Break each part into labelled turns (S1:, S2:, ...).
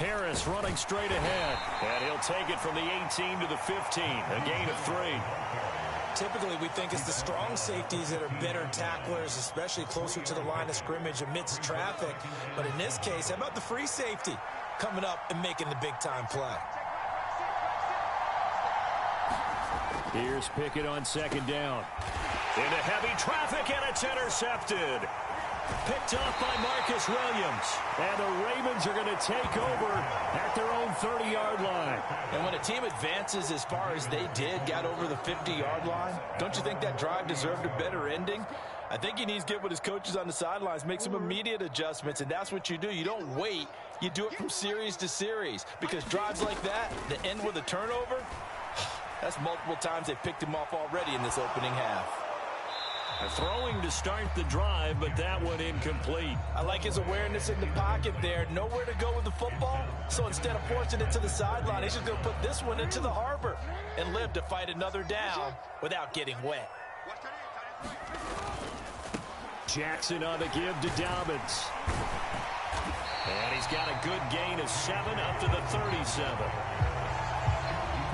S1: Harris running straight ahead. And he'll take it from the 18 to the 15. A gain of 3.
S2: Typically, we think it's the strong safeties that are better tacklers, especially closer to the line of scrimmage amidst traffic. But in this case, how about the free safety coming up and making the big-time play?
S1: Here's Pickett on second down. Into heavy traffic, and it's intercepted. Picked off by Marcus Williams. And the Ravens are going to take over at their own 30-yard line.
S2: And when a team advances as far as they did, got over the 50-yard line, don't you think that drive deserved a better ending? I think he needs to get with his coaches on the sidelines, make some immediate adjustments, and that's what you do. You don't wait. You do it from series to series, because drives like that end with a turnover, that's multiple times they picked him off already in this opening half.
S1: Throwing to start the drive, but that one incomplete.
S2: I like his awareness in the pocket there. Nowhere to go with the football, so instead of forcing it to the sideline, he's just going to put this one into the harbor and live to fight another down without getting wet.
S1: Jackson on the give to Dobbins. And he's got a good gain of 7 up to the 37.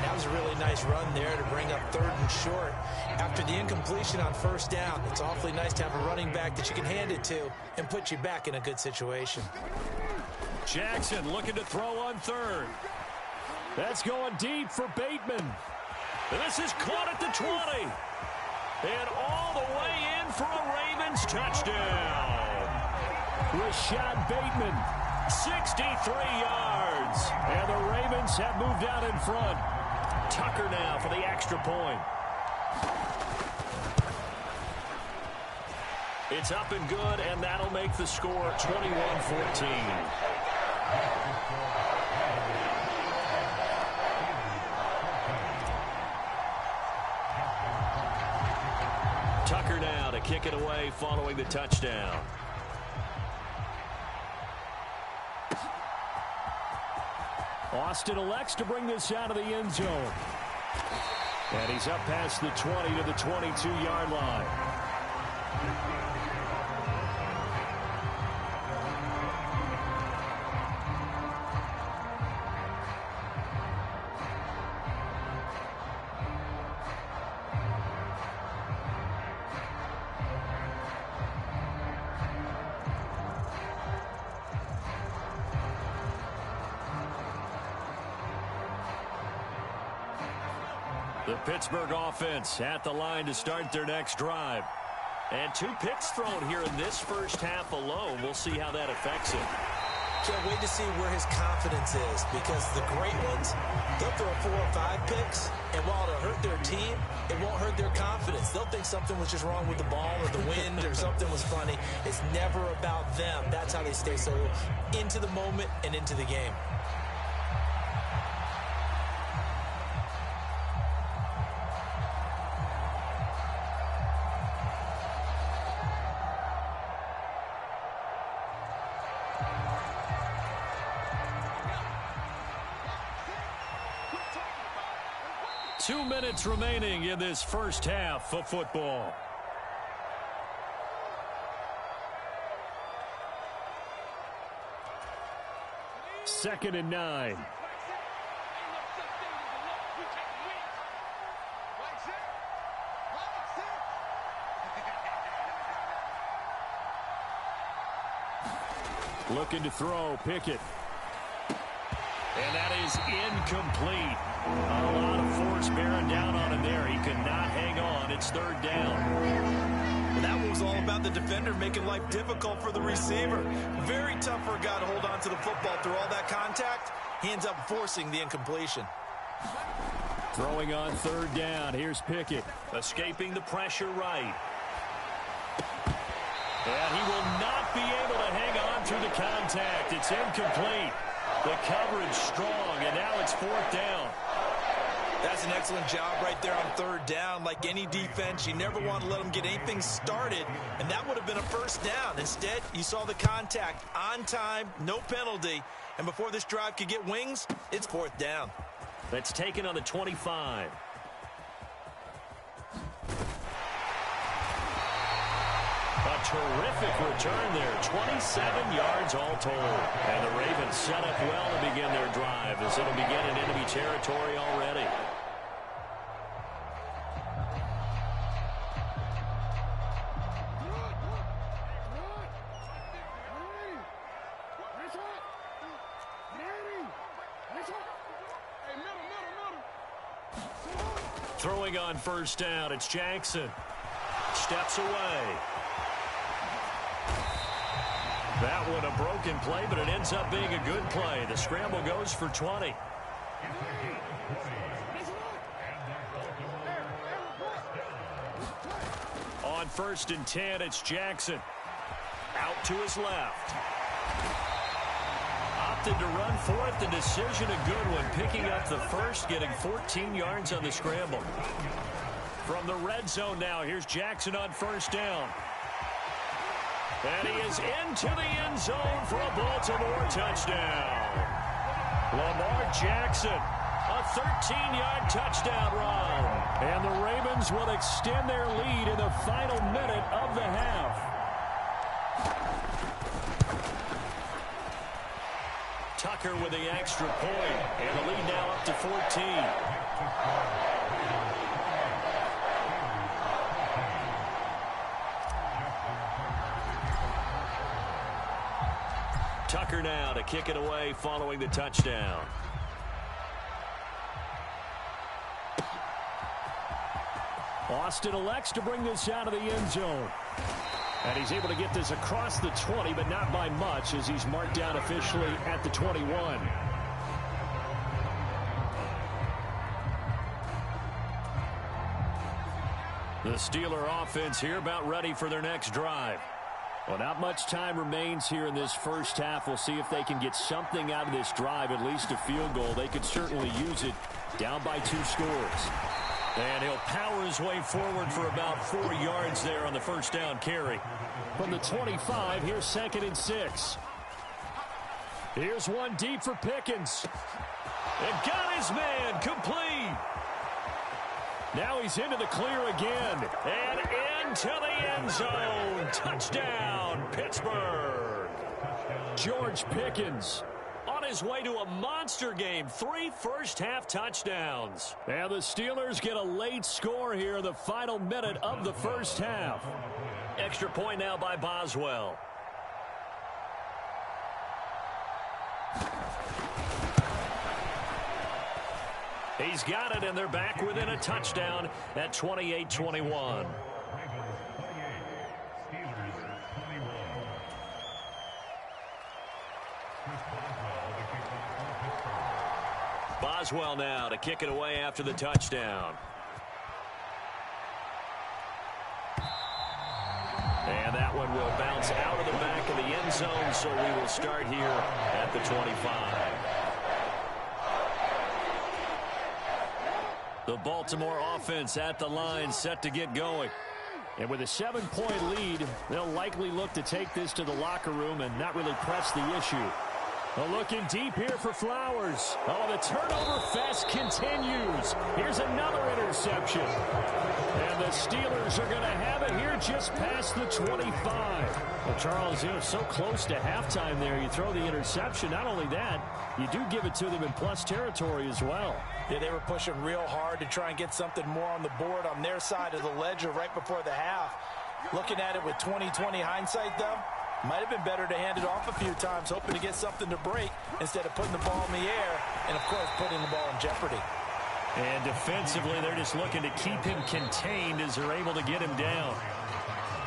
S2: That was a really nice run there to bring up 3rd and short. After the incompletion on 1st down, it's awfully nice to have a running back that you can hand it to and put you back in a good situation.
S1: Jackson looking to throw on 3rd. That's going deep for Bateman. And this is caught at the 20. And all the way in for a Ravens touchdown. Rashad Bateman, 63 yards. And the Ravens have moved out in front. Tucker now for the extra point. It's up and good, and that'll make the score 21-14. Tucker now to kick it away following the touchdown. Austin elects to bring this out of the end zone. And he's up past the 20 to the 22-yard line. The Pittsburgh offense at the line to start their next drive. And 2 picks thrown here in this first half alone. We'll see how that affects him.
S2: Can't wait to see where his confidence is, because the great ones, they'll throw 4 or 5 picks, and while it'll hurt their team, it won't hurt their confidence. They'll think something was just wrong with the ball or the wind or something was funny. It's never about them. That's how they stay so into the moment and into the game.
S1: Two minutes remaining in this first half of football. Second and 9. Looking to throw, Pickett. And that is incomplete. A lot of force bearing down on him there. He could not hang on. It's 3rd down.
S2: Well, that was all about the defender making life difficult for the receiver. Very tough for a guy to hold on to the football through all that contact. He ends up forcing the incompletion.
S1: Throwing on 3rd down. Here's Pickett. Escaping the pressure right. And he will not be able to hang on through the contact. It's incomplete. The coverage strong, and now it's 4th down.
S2: That's an excellent job right there on 3rd down. Like any defense, you never want to let them get anything started, and that would have been a 1st down. Instead, you saw the contact on time, no penalty, and before this drive could get wings, it's 4th down.
S1: That's taken on the 25. A terrific return there. 27 yards all told. And the Ravens set up well to begin their drive as it'll begin in enemy territory already. Throwing on first down, it's Jackson. Steps away. That one a broken play, but it ends up being a good play. The scramble goes for 20. On 1st and 10, it's Jackson. Out to his left. Opted to run for it. The decision a good one. Picking up the first, getting 14 yards on the scramble. From the red zone now, here's Jackson on first down. And he is into the end zone for a Baltimore touchdown. Lamar Jackson, a 13-yard touchdown run. And the Ravens will extend their lead in the final minute of the half. Tucker with the extra point, and the lead now up to 14. Tucker now to kick it away following the touchdown. Austin elects to bring this out of the end zone. And he's able to get this across the 20, but not by much, as he's marked down officially at the 21. The Steeler offense here about ready for their next drive. Well, not much time remains here in this first half. We'll see if they can get something out of this drive, at least a field goal. They could certainly use it, down by 2 scores. And he'll power his way forward for about 4 yards there on the first down carry. From the 25, here's 2nd and 6. Here's one deep for Pickens. And got his man complete. Now he's into the clear again. And into the end zone. Touchdown, Pittsburgh. George Pickens on his way to a monster game. 3 first-half touchdowns. And the Steelers get a late score here in the final minute of the first half. Extra point now by Boswell. He's got it, and they're back within a touchdown at 28-21. Boswell now to kick it away after the touchdown. And that one will bounce out of the back of the end zone, so we will start here at the 25. The Baltimore offense at the line, set to get going. And with a 7-point lead, they'll likely look to take this to the locker room and not really press the issue. Looking deep here for Flowers. Oh, the turnover fest continues. Here's another interception. And the Steelers are going to have it here just past the 25. Well, Charles, so close to halftime there. You throw the interception. Not only that, you do give it to them in plus territory as well.
S2: Yeah, they were pushing real hard to try and get something more on the board on their side of the ledger right before the half. Looking at it with 20/20 hindsight, though, might have been better to hand it off a few times, hoping to get something to break instead of putting the ball in the air and, of course, putting the ball in jeopardy.
S1: And defensively, they're just looking to keep him contained as they're able to get him down.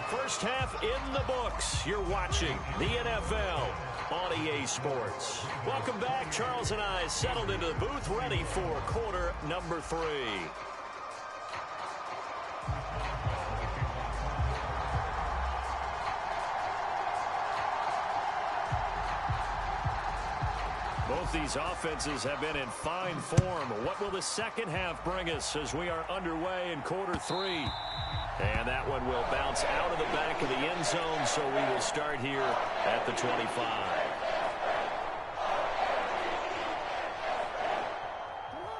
S1: First half in the books. You're watching the NFL on EA Sports. Welcome back. Charles and I settled into the booth, ready for quarter number 3. Both these offenses have been in fine form. What will the second half bring us as we are underway in quarter 3? And that one will bounce out of the back of the end zone, so we will start here at the 25.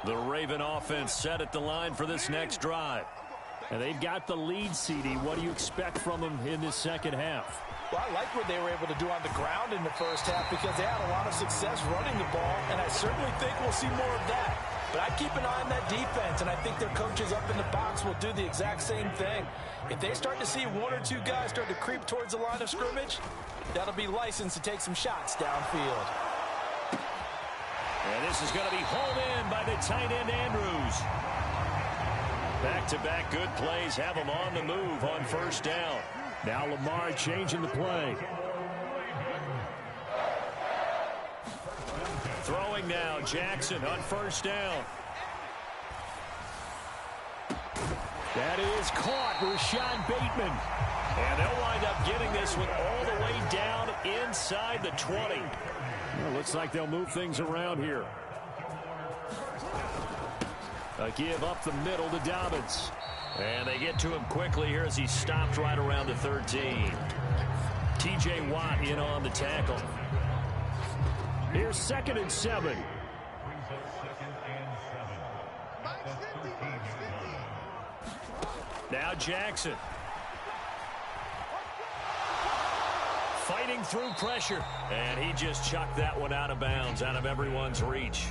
S1: The Raven offense set at the line for this next drive. And they've got the lead, CD. What do you expect from them in this second half?
S2: Well, I like what they were able to do on the ground in the first half because they had a lot of success running the ball, and I certainly think we'll see more of that. But I keep an eye on that defense, and I think their coaches up in the box will do the exact same thing. If they start to see one or two guys start to creep towards the line of scrimmage, that'll be licensed to take some shots downfield.
S1: And this is going to be hauled in by the tight end, Andrews. Back-to-back good plays have him on the move on first down. Now Lamar changing the play. Throwing now, Jackson on first down. That is caught, Rashad Bateman. And they'll wind up getting this one all the way down inside the 20. Well, looks like they'll move things around here. A give up the middle to Dobbins. And they get to him quickly here as he stopped right around the 13. T.J. Watt in on the tackle. Here's 2nd and 7. Now Jackson. Fighting through pressure. And he just chucked that one out of bounds, out of everyone's reach.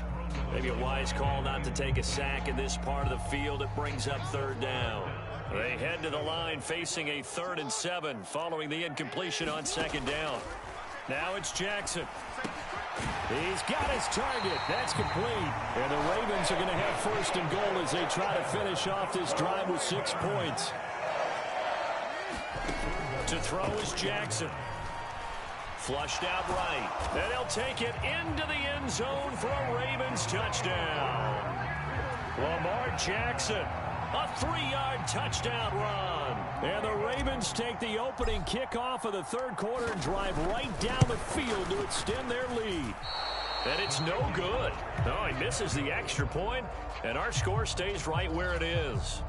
S1: Maybe a wise call not to take a sack in this part of the field. It brings up 3rd down. They head to the line facing a 3rd and 7 following the incompletion on 2nd down. Now it's Jackson. He's got his target. That's complete. And the Ravens are going to have 1st and goal as they try to finish off this drive with 6 points. To throw is Jackson. Flushed out right. And they'll take it into the end zone for a Ravens touchdown. Lamar Jackson, a 3-yard touchdown run. And the Ravens take the opening kickoff of the 3rd quarter and drive right down the field to extend their lead. And it's no good. No, he misses the extra point, and our score stays right where it is.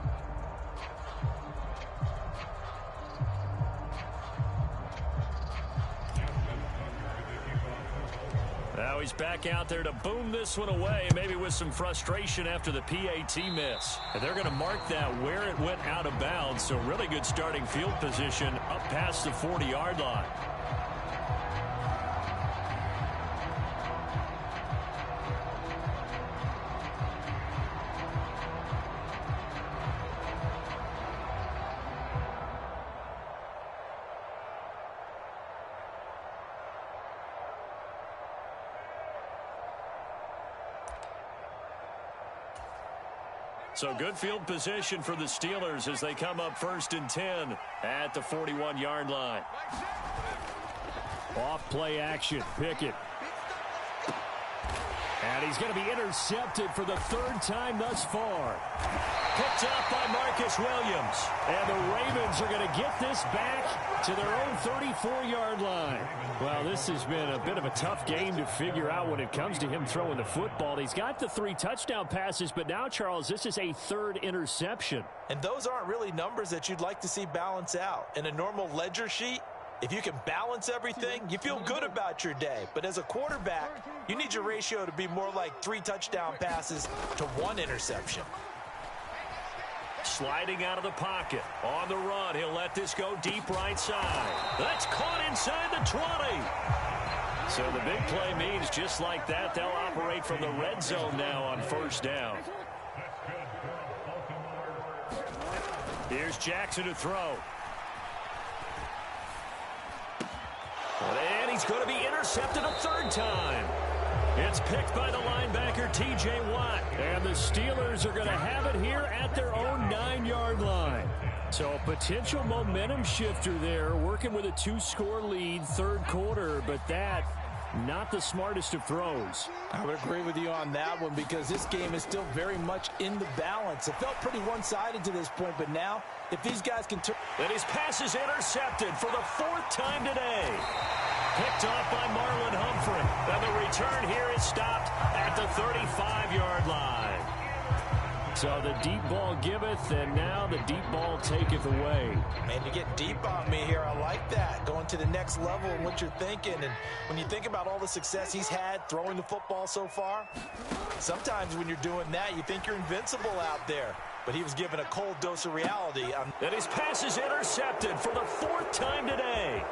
S1: Now he's back out there to boom this one away, maybe with some frustration after the PAT miss. And they're going to mark that where it went out of bounds, so really good starting field position up past the 40-yard line. So good field position for the Steelers as they come up 1st and 10 at the 41-yard line. Off play action, Pickett. And he's going to be intercepted for the 3rd time thus far. Picked up by Marcus Williams. And the Ravens are going to get this back to their own 34-yard line. Well, this has been a bit of a tough game to figure out when it comes to him throwing the football. He's got the 3 touchdown passes, but now, Charles, this is a 3rd interception.
S2: And those aren't really numbers that you'd like to see balance out. In a normal ledger sheet, if you can balance everything, you feel good about your day. But as a quarterback, you need your ratio to be more like 3 touchdown passes to 1 interception.
S1: Sliding out of the pocket. On the run, he'll let this go deep right side. That's caught inside the 20. So the big play means just like that, they'll operate from the red zone now on 1st down. Here's Jackson to throw. And he's going to be intercepted a 3rd time. It's picked by the linebacker, T.J. Watt. And the Steelers are going to have it here at their own 9-yard line. So a potential momentum shifter there, working with a 2-score lead, 3rd quarter, but that, not the smartest of throws.
S2: I would agree with you on that one because this game is still very much in the balance. It felt pretty one-sided to this point, but now, if these guys can turn...
S1: And his pass is intercepted for the 4th time today. Picked off by Marlon Humphrey. And the return here is stopped at the 35-yard line. So the deep ball giveth, and now the deep ball taketh away.
S2: Man, you get deep on me here. I like that. Going to the next level and what you're thinking. And when you think about all the success he's had throwing the football so far, sometimes when you're doing that, you think you're invincible out there. but he was given a cold dose of reality.
S1: And his pass is intercepted for the 4th time today.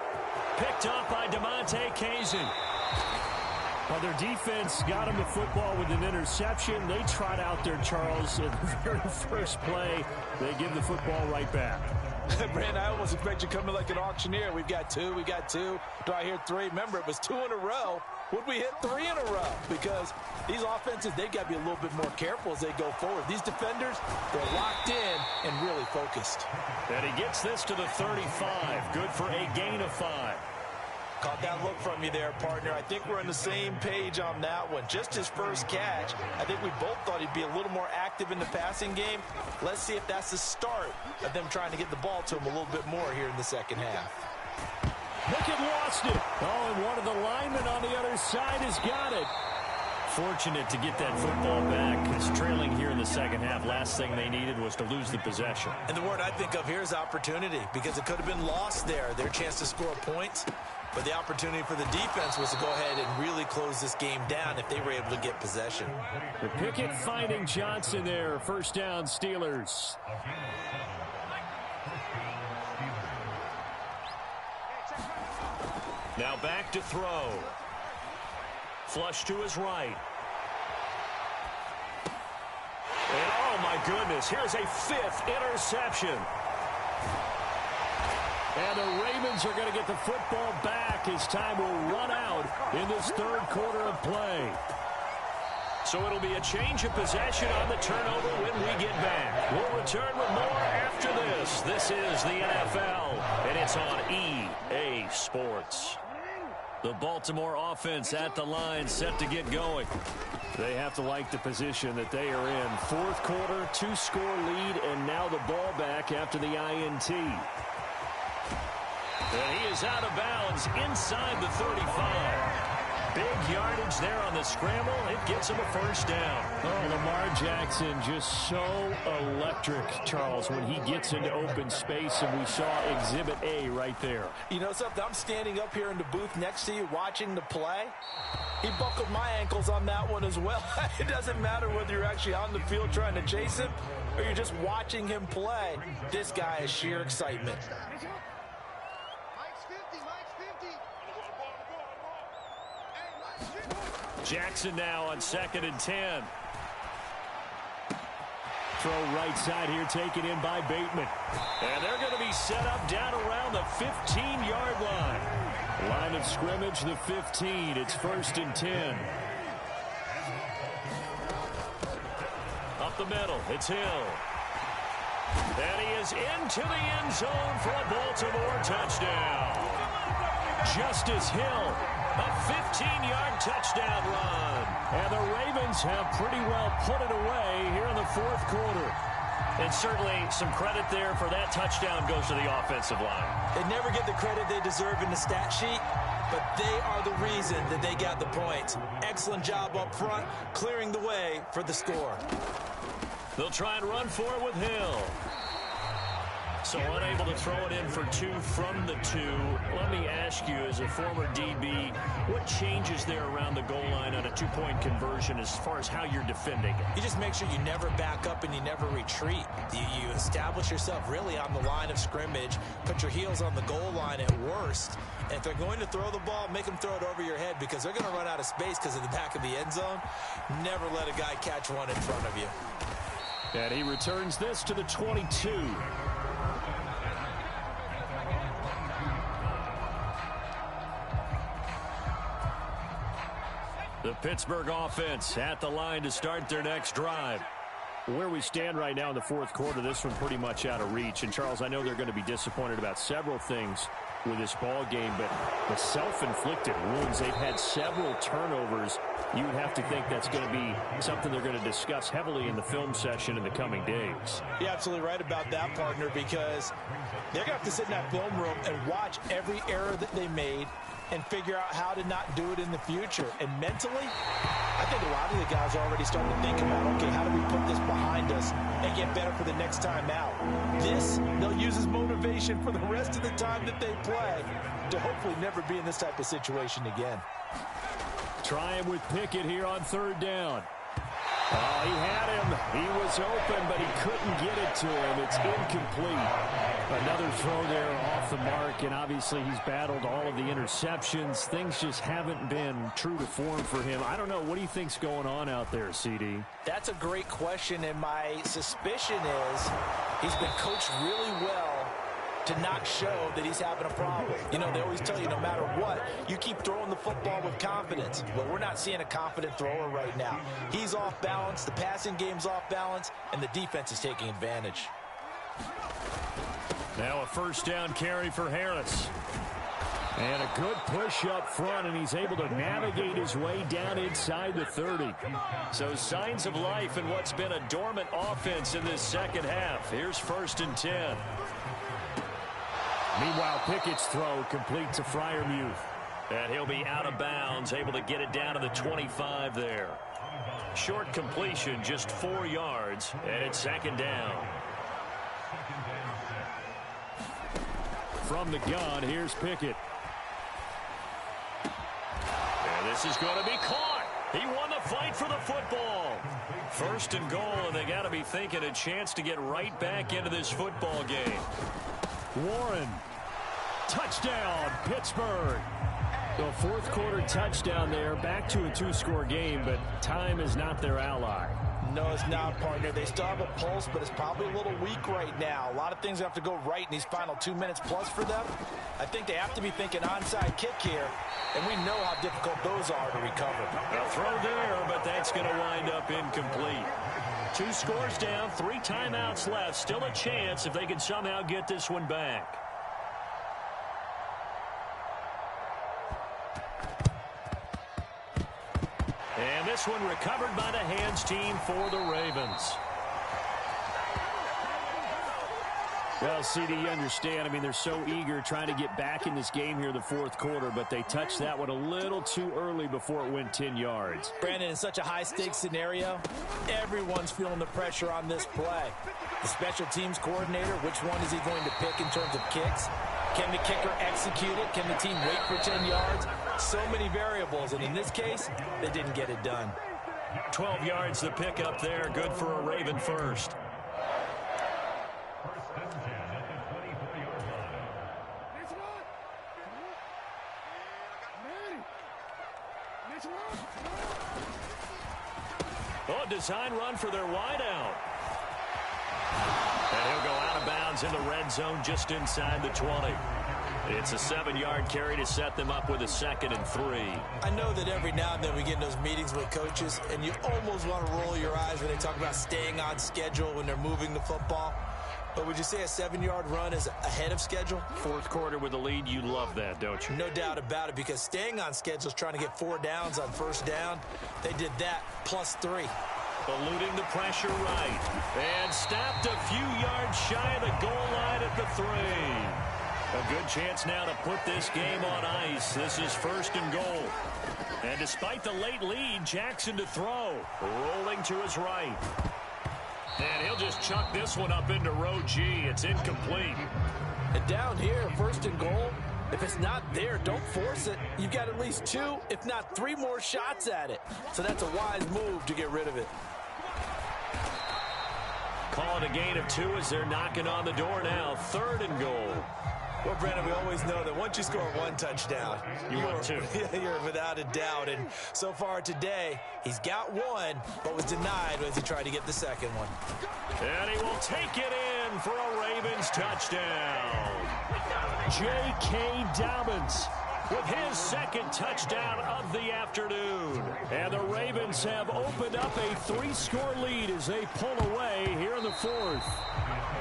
S1: Picked up by DeMonte Kazin. Well, their defense got him the football with an interception. They trot out there, Charles, in the very first play. They give the football right back.
S2: Brand, I almost expect you to come in like an auctioneer. We've got 2, we got 2. Do I hear 3? Remember, it was 2 in a row. Would we hit 3 in a row? Because these offenses, they've got to be a little bit more careful as they go forward. These defenders, they're locked in and really focused.
S1: And he gets this to the 35. Good for a gain of 5.
S2: Caught that look from you there, partner. I think we're on the same page on that one. Just his first catch. I think we both thought he'd be a little more active in the passing game. Let's see if that's the start of them trying to get the ball to him a little bit more here in the second half.
S1: Pickett lost it. Oh, and one of the linemen on the other side has got it. Fortunate to get that football back. It's trailing here in the second half. Last thing they needed was to lose the possession.
S2: And the word I think of here is opportunity, because it could have been lost there. Their chance to score points. But the opportunity for the defense was to go ahead and really close this game down if they were able to get possession.
S1: The Pickett finding Johnson there. First down, Steelers. Now back to throw. Flush to his right. And oh my goodness, here's a 5th interception. And the Ravens are going to get the football back as time will run out in this 3rd quarter of play. So it'll be a change of possession on the turnover when we get back. We'll return with more after this. This is the NFL, and it's on EA Sports. The Baltimore offense at the line, set to get going. They have to like the position that they are in. 4th quarter, 2-score lead, and now the ball back after the INT. And he is out of bounds inside the 35. Big yardage there on the scramble. It gets him a first down. Oh, Lamar Jackson just so electric, Charles, when he gets into open space, and we saw Exhibit A right there.
S2: You know something? I'm standing up here in the booth next to you watching the play. He buckled my ankles on that one as well. It doesn't matter whether you're actually on the field trying to chase him or you're just watching him play. This guy is sheer excitement.
S1: Jackson now on 2nd and 10. Throw right side here, taken in by Bateman. And they're going to be set up down around the 15-yard line. Line of scrimmage, the 15. It's 1st and 10. Up the middle, it's Hill. And he is into the end zone for a Baltimore touchdown. Justice Hill. A 15-yard touchdown run. And the Ravens have pretty well put it away here in the 4th quarter. And certainly some credit there for that touchdown goes to the offensive line.
S2: They never get the credit they deserve in the stat sheet, but they are the reason that they got the points. Excellent job up front, clearing the way for the score.
S1: They'll try and run for it with Hill. So unable to throw it in for 2 from the 2. Let me ask you, as a former DB, what changes there around the goal line on a 2-point conversion as far as how you're defending it?
S2: You just make sure you never back up and you never retreat. You establish yourself really on the line of scrimmage, put your heels on the goal line at worst. And if they're going to throw the ball, make them throw it over your head, because they're going to run out of space because of the back of the end zone. Never let a guy catch one in front of you.
S1: And he returns this to the 22. The Pittsburgh offense at the line to start their next drive. Where we stand right now in the 4th quarter, this one pretty much out of reach. And, Charles, I know they're going to be disappointed about several things with this ball game, but the self-inflicted wounds, they've had several turnovers. You would have to think that's going to be something they're going to discuss heavily in the film session in the coming days.
S2: You're absolutely right about that, partner, because they're going to have to sit in that film room and watch every error that they made and figure out how to not do it in the future. And mentally, I think a lot of the guys are already starting to think about, okay, how do we put this behind us and get better for the next time out? This, they'll use as motivation for the rest of the time that they play to hopefully never be in this type of situation again.
S1: Trying with Pickett here on 3rd down. Oh, he had him. He was open, but he couldn't get it to him. It's incomplete. Another throw there off the mark, and obviously he's battled all of the interceptions. Things just haven't been true to form for him. I don't know. What do you think's going on out there, CD?
S2: That's a great question, and my suspicion is he's been coached really well to not show that he's having a problem. You know, they always tell you no matter what, you keep throwing the football with confidence. But we're not seeing a confident thrower right now. He's off balance, the passing game's off balance, and the defense is taking advantage.
S1: Now a first down carry for Harris. And a good push up front, and he's able to navigate his way down inside the 30. So signs of life in what's been a dormant offense in this second half. Here's 1st and 10. Meanwhile, Pickett's throw complete to Freiermuth. And he'll be out of bounds, able to get it down to the 25 there. Short completion, just 4 yards, and it's 2nd down. From the gun, here's Pickett. And this is going to be caught. He won the fight for the football. 1st and goal, and they got to be thinking a chance to get right back into this football game. Warren, touchdown, Pittsburgh. The 4th quarter touchdown there, back to a 2-score game, but time is not their ally.
S2: No, it's not, partner. They still have a pulse, but it's probably a little weak right now. A lot of things have to go right in these final 2 minutes plus for them. I think they have to be thinking onside kick here, and we know how difficult those are to recover.
S1: A throw there, but that's going to wind up incomplete. 2 scores down, 3 timeouts left. Still a chance if they can somehow get this one back. And this one recovered by the hands team for the Ravens. Well, CD, you understand. I mean, they're so eager trying to get back in this game here in the 4th quarter, but they touched that one a little too early before it went 10 yards.
S2: Brandon, in such a high-stakes scenario, everyone's feeling the pressure on this play. The special teams coordinator, which one is he going to pick in terms of kicks? Can the kicker execute it? Can the team wait for 10 yards? So many variables, and in this case, they didn't get it done.
S1: 12 yards the pickup there, good for a Raven first. Oh, design run for their wideout. And he'll go out of bounds in the red zone just inside the 20. It's a 7-yard carry to set them up with a 2nd and 3.
S2: I know that every now and then we get in those meetings with coaches, and you almost want to roll your eyes when they talk about staying on schedule when they're moving the football. But would you say a 7-yard run is ahead of schedule?
S1: 4th quarter with a lead, you love that, don't you?
S2: No doubt about it, because staying on schedule is trying to get 4 downs on 1st down. They did that plus 3.
S1: Eluding the pressure right. And stopped a few yards shy of the goal line at the 3. A good chance now to put this game on ice. This is 1st and goal. And despite the late lead, Jackson to throw. Rolling to his right. And he'll just chuck this one up into row G. It's incomplete.
S2: And down here, 1st and goal, if it's not there, don't force it. You've got at least 2, if not 3 more shots at it. So that's a wise move to get rid of it.
S1: Call it a gain of 2 as they're knocking on the door now. 3rd and goal.
S2: Well, Brandon, we always know that once you score 1 touchdown,
S1: want 2.
S2: You're without a doubt. And so far today, he's got 1, but was denied as he tried to get the 2nd one.
S1: And he will take it in for a Ravens touchdown. J.K. Dobbins with his 2nd touchdown of the afternoon. And the Ravens have opened up a 3-score lead as they pull away here in the 4th.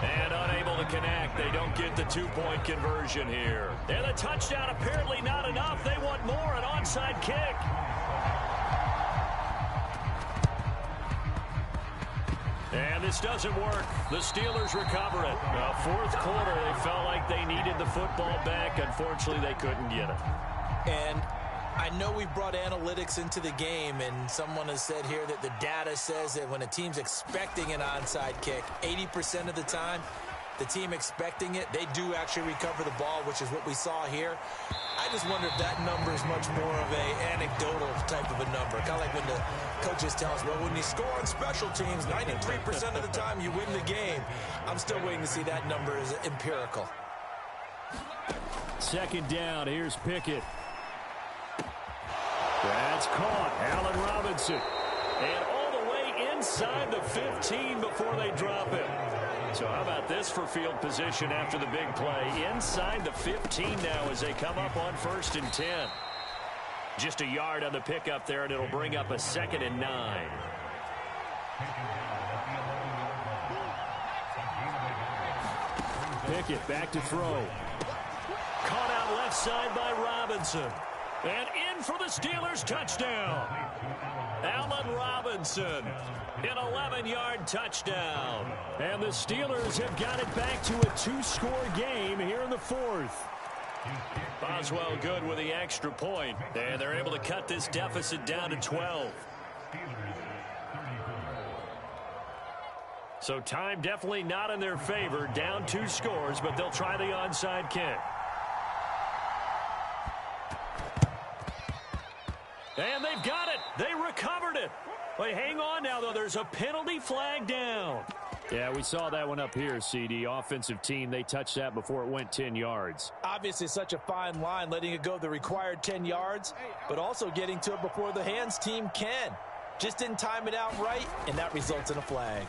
S1: And unable to connect. They don't get the 2-point conversion here. And the touchdown apparently not enough. They want more, an onside kick. And this doesn't work. The Steelers recover it. 4th quarter, they felt like they needed the football back. Unfortunately, they couldn't get it.
S2: And I know we brought analytics into the game, and someone has said here that the data says that when a team's expecting an onside kick, 80% of the time, the team expecting it, they do actually recover the ball, which is what we saw here. I just wonder if that number is much more of a anecdotal type of a number. Kind of like when the coaches tell us, well, when you score on special teams, 93% of the time you win the game. I'm still waiting to see that number is empirical.
S1: Second down, here's Pickett. That's caught, Allen Robinson. And all the way inside the 15 before they drop it. So how about this for field position after the big play? Inside the 15 now as they come up on 1st and 10. Just a yard on the pickup there, and it'll bring up a 2nd and 9. Pickett back to throw. Caught out left side by Robinson. And in for the Steelers touchdown. Allen Robinson, an 11-yard touchdown. And the Steelers have got it back to a 2-score game here in the 4th. Boswell good with the extra point. And they're able to cut this deficit down to 12. So time definitely not in their favor. Down 2 scores, but they'll try the onside kick. And they've got it. They recovered it. But hang on now, though. There's a penalty flag down. Yeah, we saw that one up here, CD. Offensive team, they touched that before it went 10 yards.
S2: Obviously, such a fine line, letting it go the required 10 yards, but also getting to it before the hands team can. Just didn't time it out right, and that results in a flag.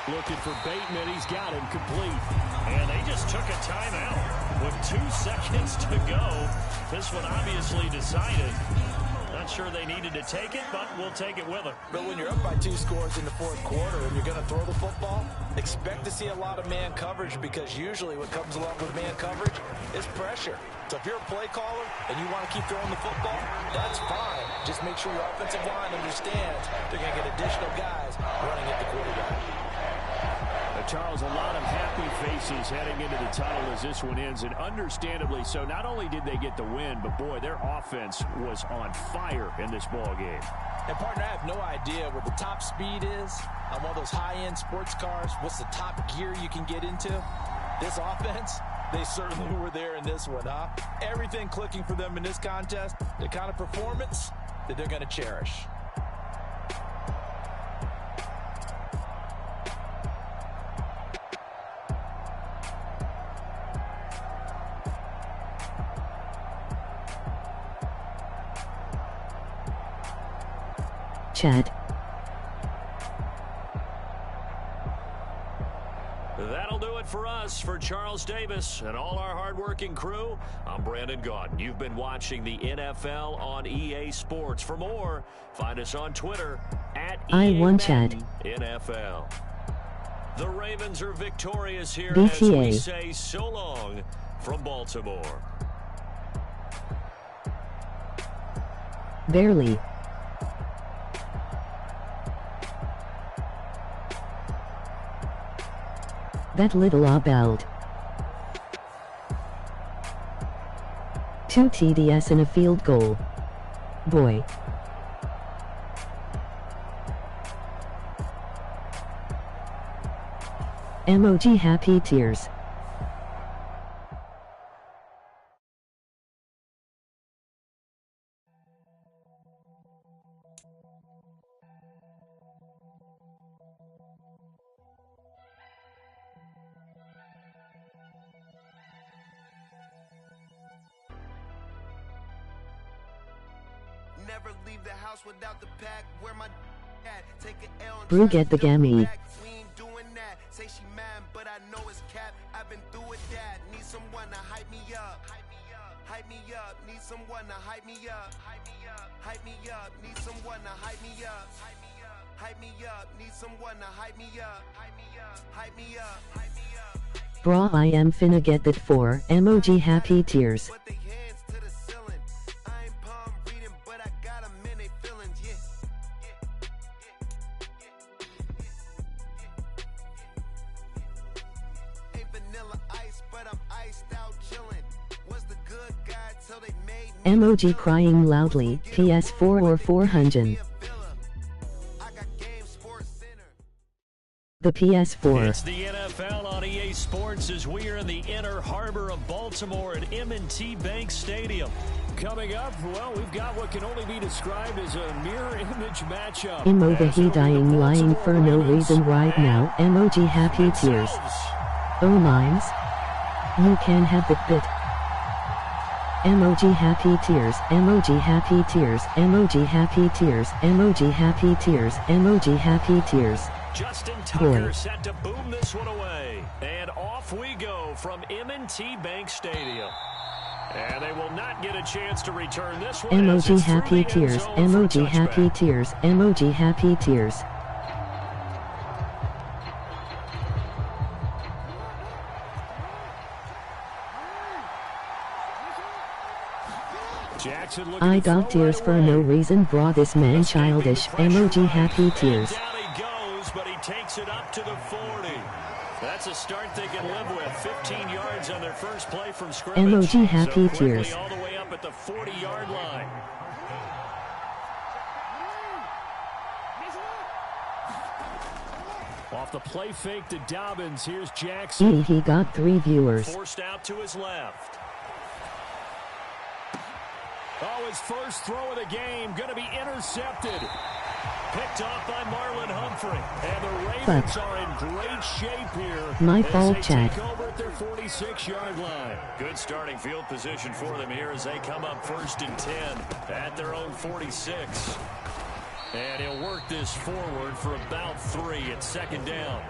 S1: Looking for Bateman. He's got him complete. And they just took a timeout with 2 seconds to go. This one obviously decided. Not sure they needed to take it, but we'll take it with them.
S2: But when you're up by 2 scores in the 4th quarter and you're going to throw the football, expect to see a lot of man coverage, because usually what comes along with man coverage is pressure. So if you're a play caller and you want to keep throwing the football, that's fine. Just make sure your offensive line understands they're going to get additional guys running at the quarterback.
S1: Charles, a lot of happy faces heading into the tunnel as this one ends, and understandably so. Not only did they get the win, but boy, their offense was on fire in this ball game.
S2: And partner, I have no idea what the top speed is on one of those high-end sports cars. What's the top gear you can get into? This offense, they certainly were there in this one, huh? Everything clicking for them in this contest, the kind of performance that they're going to cherish.
S3: Chad.
S1: That'll do it for us. For Charles Davis and all our hardworking crew, I'm Brandon Gaudin. You've been watching the NFL on EA Sports. For more, find us on Twitter at
S3: I1Chad.
S1: NFL. The Ravens are victorious here
S3: BTA.
S1: as we say so long from Baltimore.
S3: Barely. That little about. 2 TDS and a field goal. Boy. Emoji happy tears.
S4: Never leave the house without the pack. Where my at? Take an L and
S3: Brew get the gammy.
S4: we ain't doing that. Say she mad, but I know it's cap. I've been through with that. Need someone to hype me up. Hype me up. Hype me up. Need someone to hype me up. Hype me up. Hype me up. Need someone to hype me up. Hype me up. Hype me up. Need someone to hype me up. Hype me up. Hype me up. Hype me up.
S3: Brah, I am finna get that 4 emoji happy tears.
S4: Put they hands to the ceiling. I ain't palm reading, but I got 'em in they feelings. Yeah. Ain't vanilla ice, but I'm iced out chillin'. Was the good guy till they made me
S3: Emoji crying loudly, PS4 or 400. The PS4.
S1: It's the NFL on EA Sports as we are in the inner harbor of Baltimore at M&T Bank Stadium. Coming up, well, we've got what can only be described as a mirror image matchup.
S3: Emoji dying lying for no reason right now. Emoji happy tears. Oh lines. You can have the bit. Emoji happy tears. Emoji happy tears. Emoji happy tears. Emoji happy tears. Emoji happy tears.
S1: Justin Tucker set to boom this one away. And off we go from M&T Bank Stadium. And they will not get a chance to return this one.
S3: Emoji happy tears. Emoji happy tears. Emoji happy tears. I got tears for no reason, bra. This man childish. Emoji happy tears.
S1: But he takes it up to the 40. That's a start they can live with. 15 yards on their first play from scrimmage.
S3: Emoji happy tears.
S1: All the way up at the 40-yard line. Off the play fake to Dobbins. Here's Jackson.
S3: He got 3 viewers.
S1: Forced out to his left. Oh, his first throw of the game going to be intercepted. Picked off by Marlon Humphrey. And the Ravens are in great shape here.
S3: My fault, Chad.
S1: Take over at their 46-yard line. Good starting field position for them here as they come up 1st and 10 at their own 46. And he'll work this forward for about 3 at 2nd down.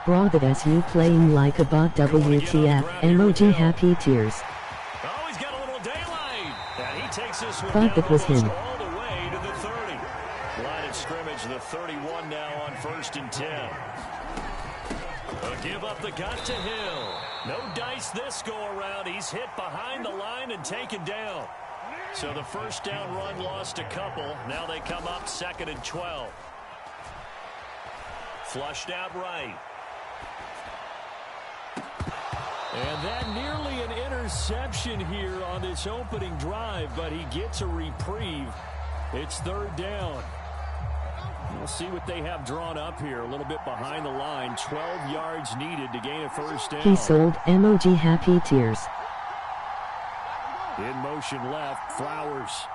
S3: Bra, that's you playing like a bot. WTF. Emoji happy tears. Thought that was him.
S1: All the way to the 30. Line of scrimmage, the 31 now on 1st and 10. A give up the gut to Hill. No dice this go around. He's hit behind the line and taken down. So the first down run lost a couple. Now they come up 2nd and 12. Flushed out right. And that nearly an interception here on this opening drive, but he gets a reprieve. It's 3rd down. We'll see what they have drawn up here. A little bit behind the line. 12 yards needed to gain a first down.
S3: He sold. Emoji happy tears.
S1: In motion left, Flowers.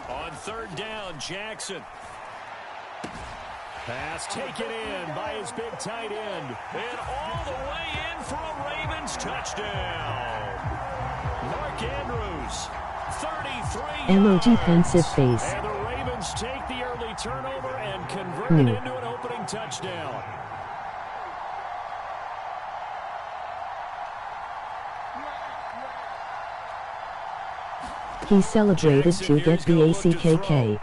S1: On 3rd down, Jackson. Pass taken in by his big tight end. And all the way in for a Ravens touchdown. Mark Andrews, 33
S3: Emoji
S1: yards.
S3: pensive face.
S1: And the Ravens take the early turnover and convert it into an opening touchdown.
S3: He celebrated to get the ACKK.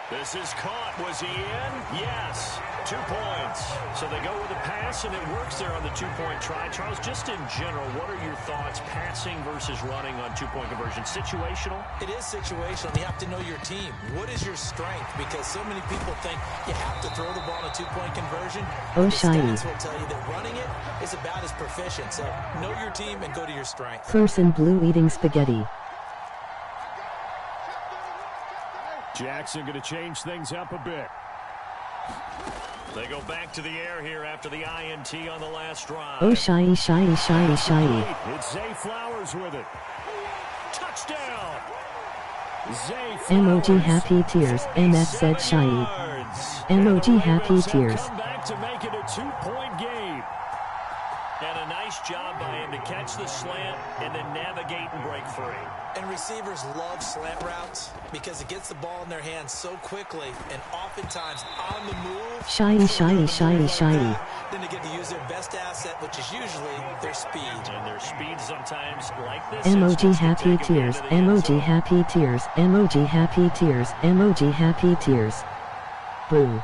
S1: This is caught. Was he in? Yes. 2 points. So they go with a pass, and it works there on the 2-point try. Charles, just in general, what are your thoughts passing versus running on 2-point conversion? Situational?
S2: It is situational. You have to know your team. What is your strength? Because so many people think you have to throw the ball on a 2-point conversion.
S3: Oh,
S2: the
S3: shiny.
S2: stats will tell you that running it is about as proficient. So know your team and go to your strength.
S3: Person blue eating spaghetti.
S1: Jackson going to change things up a bit. They go back to the air here after the INT on the last drive.
S3: Oh, shy.
S1: It's Zay Flowers with it. Touchdown! Zay Flowers.
S3: Emoji happy tears. MF said shy. Emoji happy tears.
S1: Come back to make it a 2-point game. And a nice job by him to catch the slant and then navigate and break free.
S2: And receivers love slant routes because it gets the ball in their hands so quickly and oftentimes on the move.
S3: Shy.
S2: Then they get to use their best asset, which is usually their speed.
S1: And their speed sometimes like this.
S3: Emoji happy tears. Emoji happy tears. Emoji happy tears. Emoji happy tears. Boo.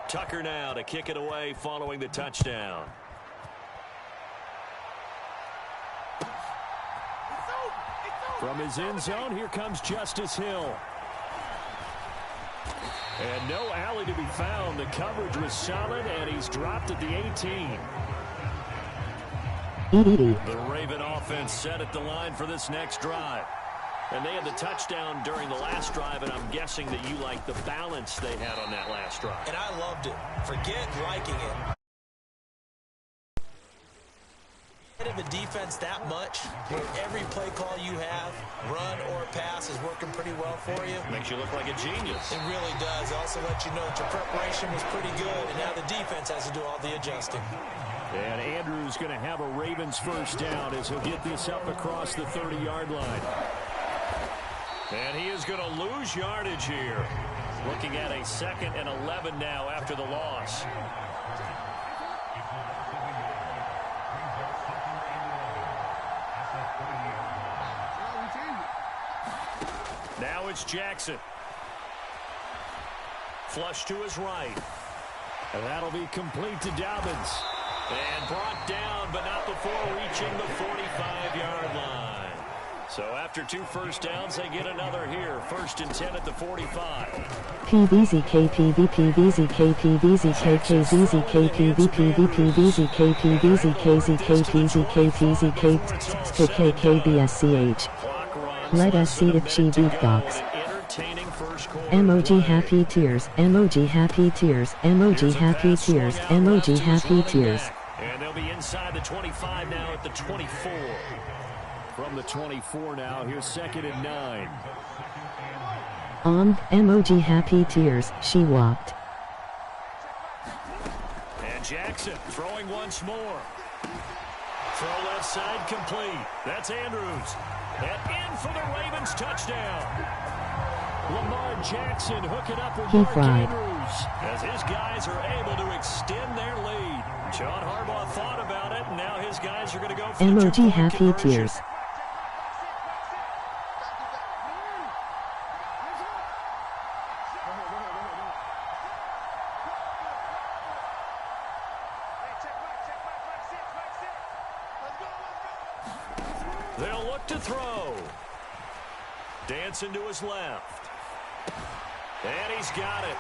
S1: Tucker now to kick it away following the touchdown. From his end zone, here comes Justice Hill. And no alley to be found. The coverage was solid, and he's dropped at the 18. The Raven offense set at the line for this next drive. And they had the touchdown during the last drive, and I'm guessing that you like the balance they had on that last drive.
S2: And I loved it. Forget liking it. The defense that much, where every play call you have, run or pass, is working pretty well for you.
S1: Makes you look like a genius.
S2: It really does. It also lets you know that your preparation was pretty good, and now the defense has to do all the adjusting.
S1: And Andrews going to have a Ravens first down as he'll get this up across the 30-yard line. And he is going to lose yardage here. Looking at a 2nd and 11 now after the loss. Now it's Jackson. Flush to his right. And that'll be complete to Dobbins. And brought down, but not before reaching the 45-yard line. So after 2 first downs, they get another here. 1st and 10 at the 45.
S3: PVZK PVP VZK PVZK KZZK PVP VP VZK PVZK ZK PZK PZK KKBSCH. Let us see if she beat box. Emoji happy tears, emoji happy tears, emoji happy tears, emoji happy tears.
S1: And they'll be inside the 25 now at the 24. From the 24 now, here's 2nd and 9.
S3: Emoji happy tears, she walked.
S1: And Jackson throwing once more. Throw left side complete. That's Andrews. And in for the Ravens touchdown. Lamar Jackson hooking up with Mark Andrews as his guys are able to extend their lead. John Harbaugh thought about it, and now his guys are going to go for
S3: emoji happy tears.
S1: They'll look to throw. Dancing to his left. And he's got it.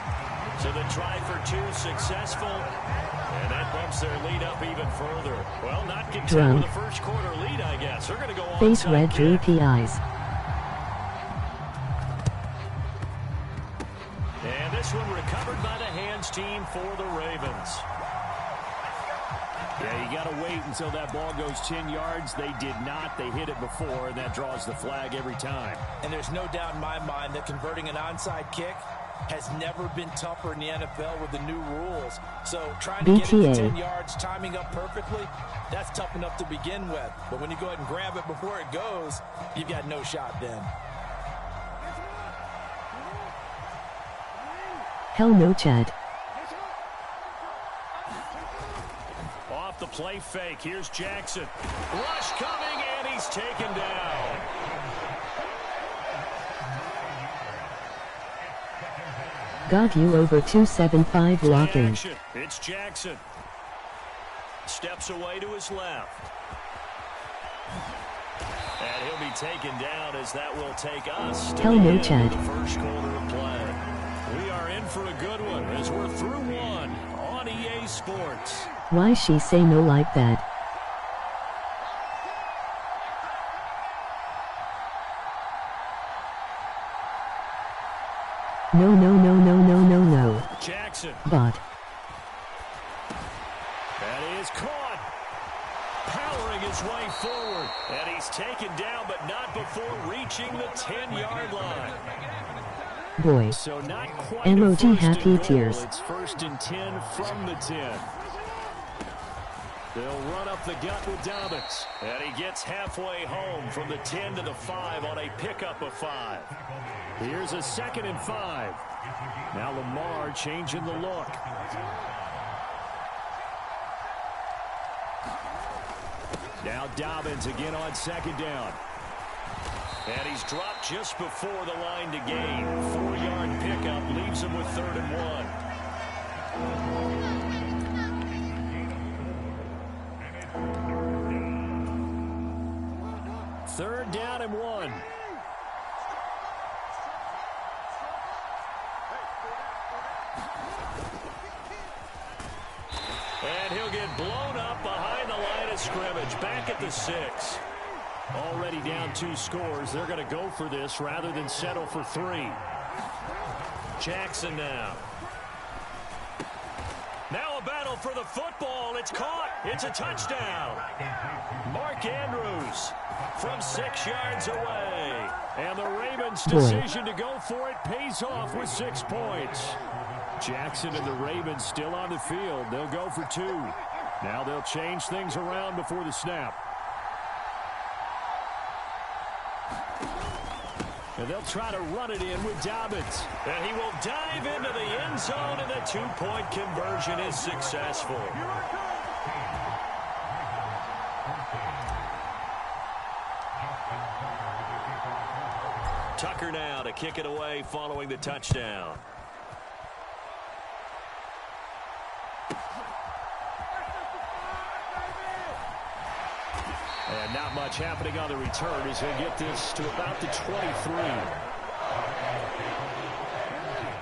S1: So the try for 2 successful. And that bumps their lead up even further. Well, not content with the first quarter lead, I guess. They're going to go on.
S3: Face red, droopy eyes.
S1: And this one recovered by the hands team for the Ravens. Yeah, you got to wait until that ball goes 10 yards. They did not. They hit it before, and that draws the flag every time.
S2: And there's no doubt in my mind that converting an onside kick has never been tougher in the NFL with the new rules. So trying to get it to 10 yards, timing up perfectly, that's tough enough to begin with. But when you go ahead and grab it before it goes, you've got no shot then.
S3: Hell no, Chad.
S1: Off the play fake. Here's Jackson. Rush coming, and he's taken down.
S3: Got you over 275 locking.
S1: It's Jackson. Steps away to his left. And he'll be taken down as that will take us to
S3: Hell
S1: the
S3: no,
S1: end
S3: Chad.
S1: of the first quarter of play. We are in for a good one as we're through one on EA Sports.
S3: Why she say no like that? No, no, no, no, no, no, no.
S1: Jackson.
S3: But.
S1: That is caught. Powering his way forward. And he's taken down, but not before reaching the 10-yard line.
S3: Boy.
S1: So not quite
S3: emoji
S1: a first
S3: happy
S1: and goal.
S3: tears.
S1: It's 1st and 10 from the 10. They'll run up the gut with Dobbins. And he gets halfway home from the 10 to the 5 on a pickup of 5. Here's a 2nd and 5. Now Lamar changing the look. Now Dobbins again on 2nd down. And he's dropped just before the line to gain. 4-yard pickup leaves him with 3rd and 1. 3rd down and 1. And he'll get blown up behind the line of scrimmage. scrimmage, back at the 6. Already down 2 scores. They're going to go for this rather than settle for 3. Jackson now. Now a battle for the football. It's caught. It's a touchdown. Mark Andrews from 6 yards away. And the Ravens' decision to go for it pays off with 6 points. Jackson and the Ravens still on the field. They'll go for 2. Now they'll change things around before the snap. And they'll try to run it in with Dobbins. And he will dive into the end zone, and the 2-point conversion is successful. Tucker now to kick it away following the touchdown. And not much happening on the return as they get this to about the 23.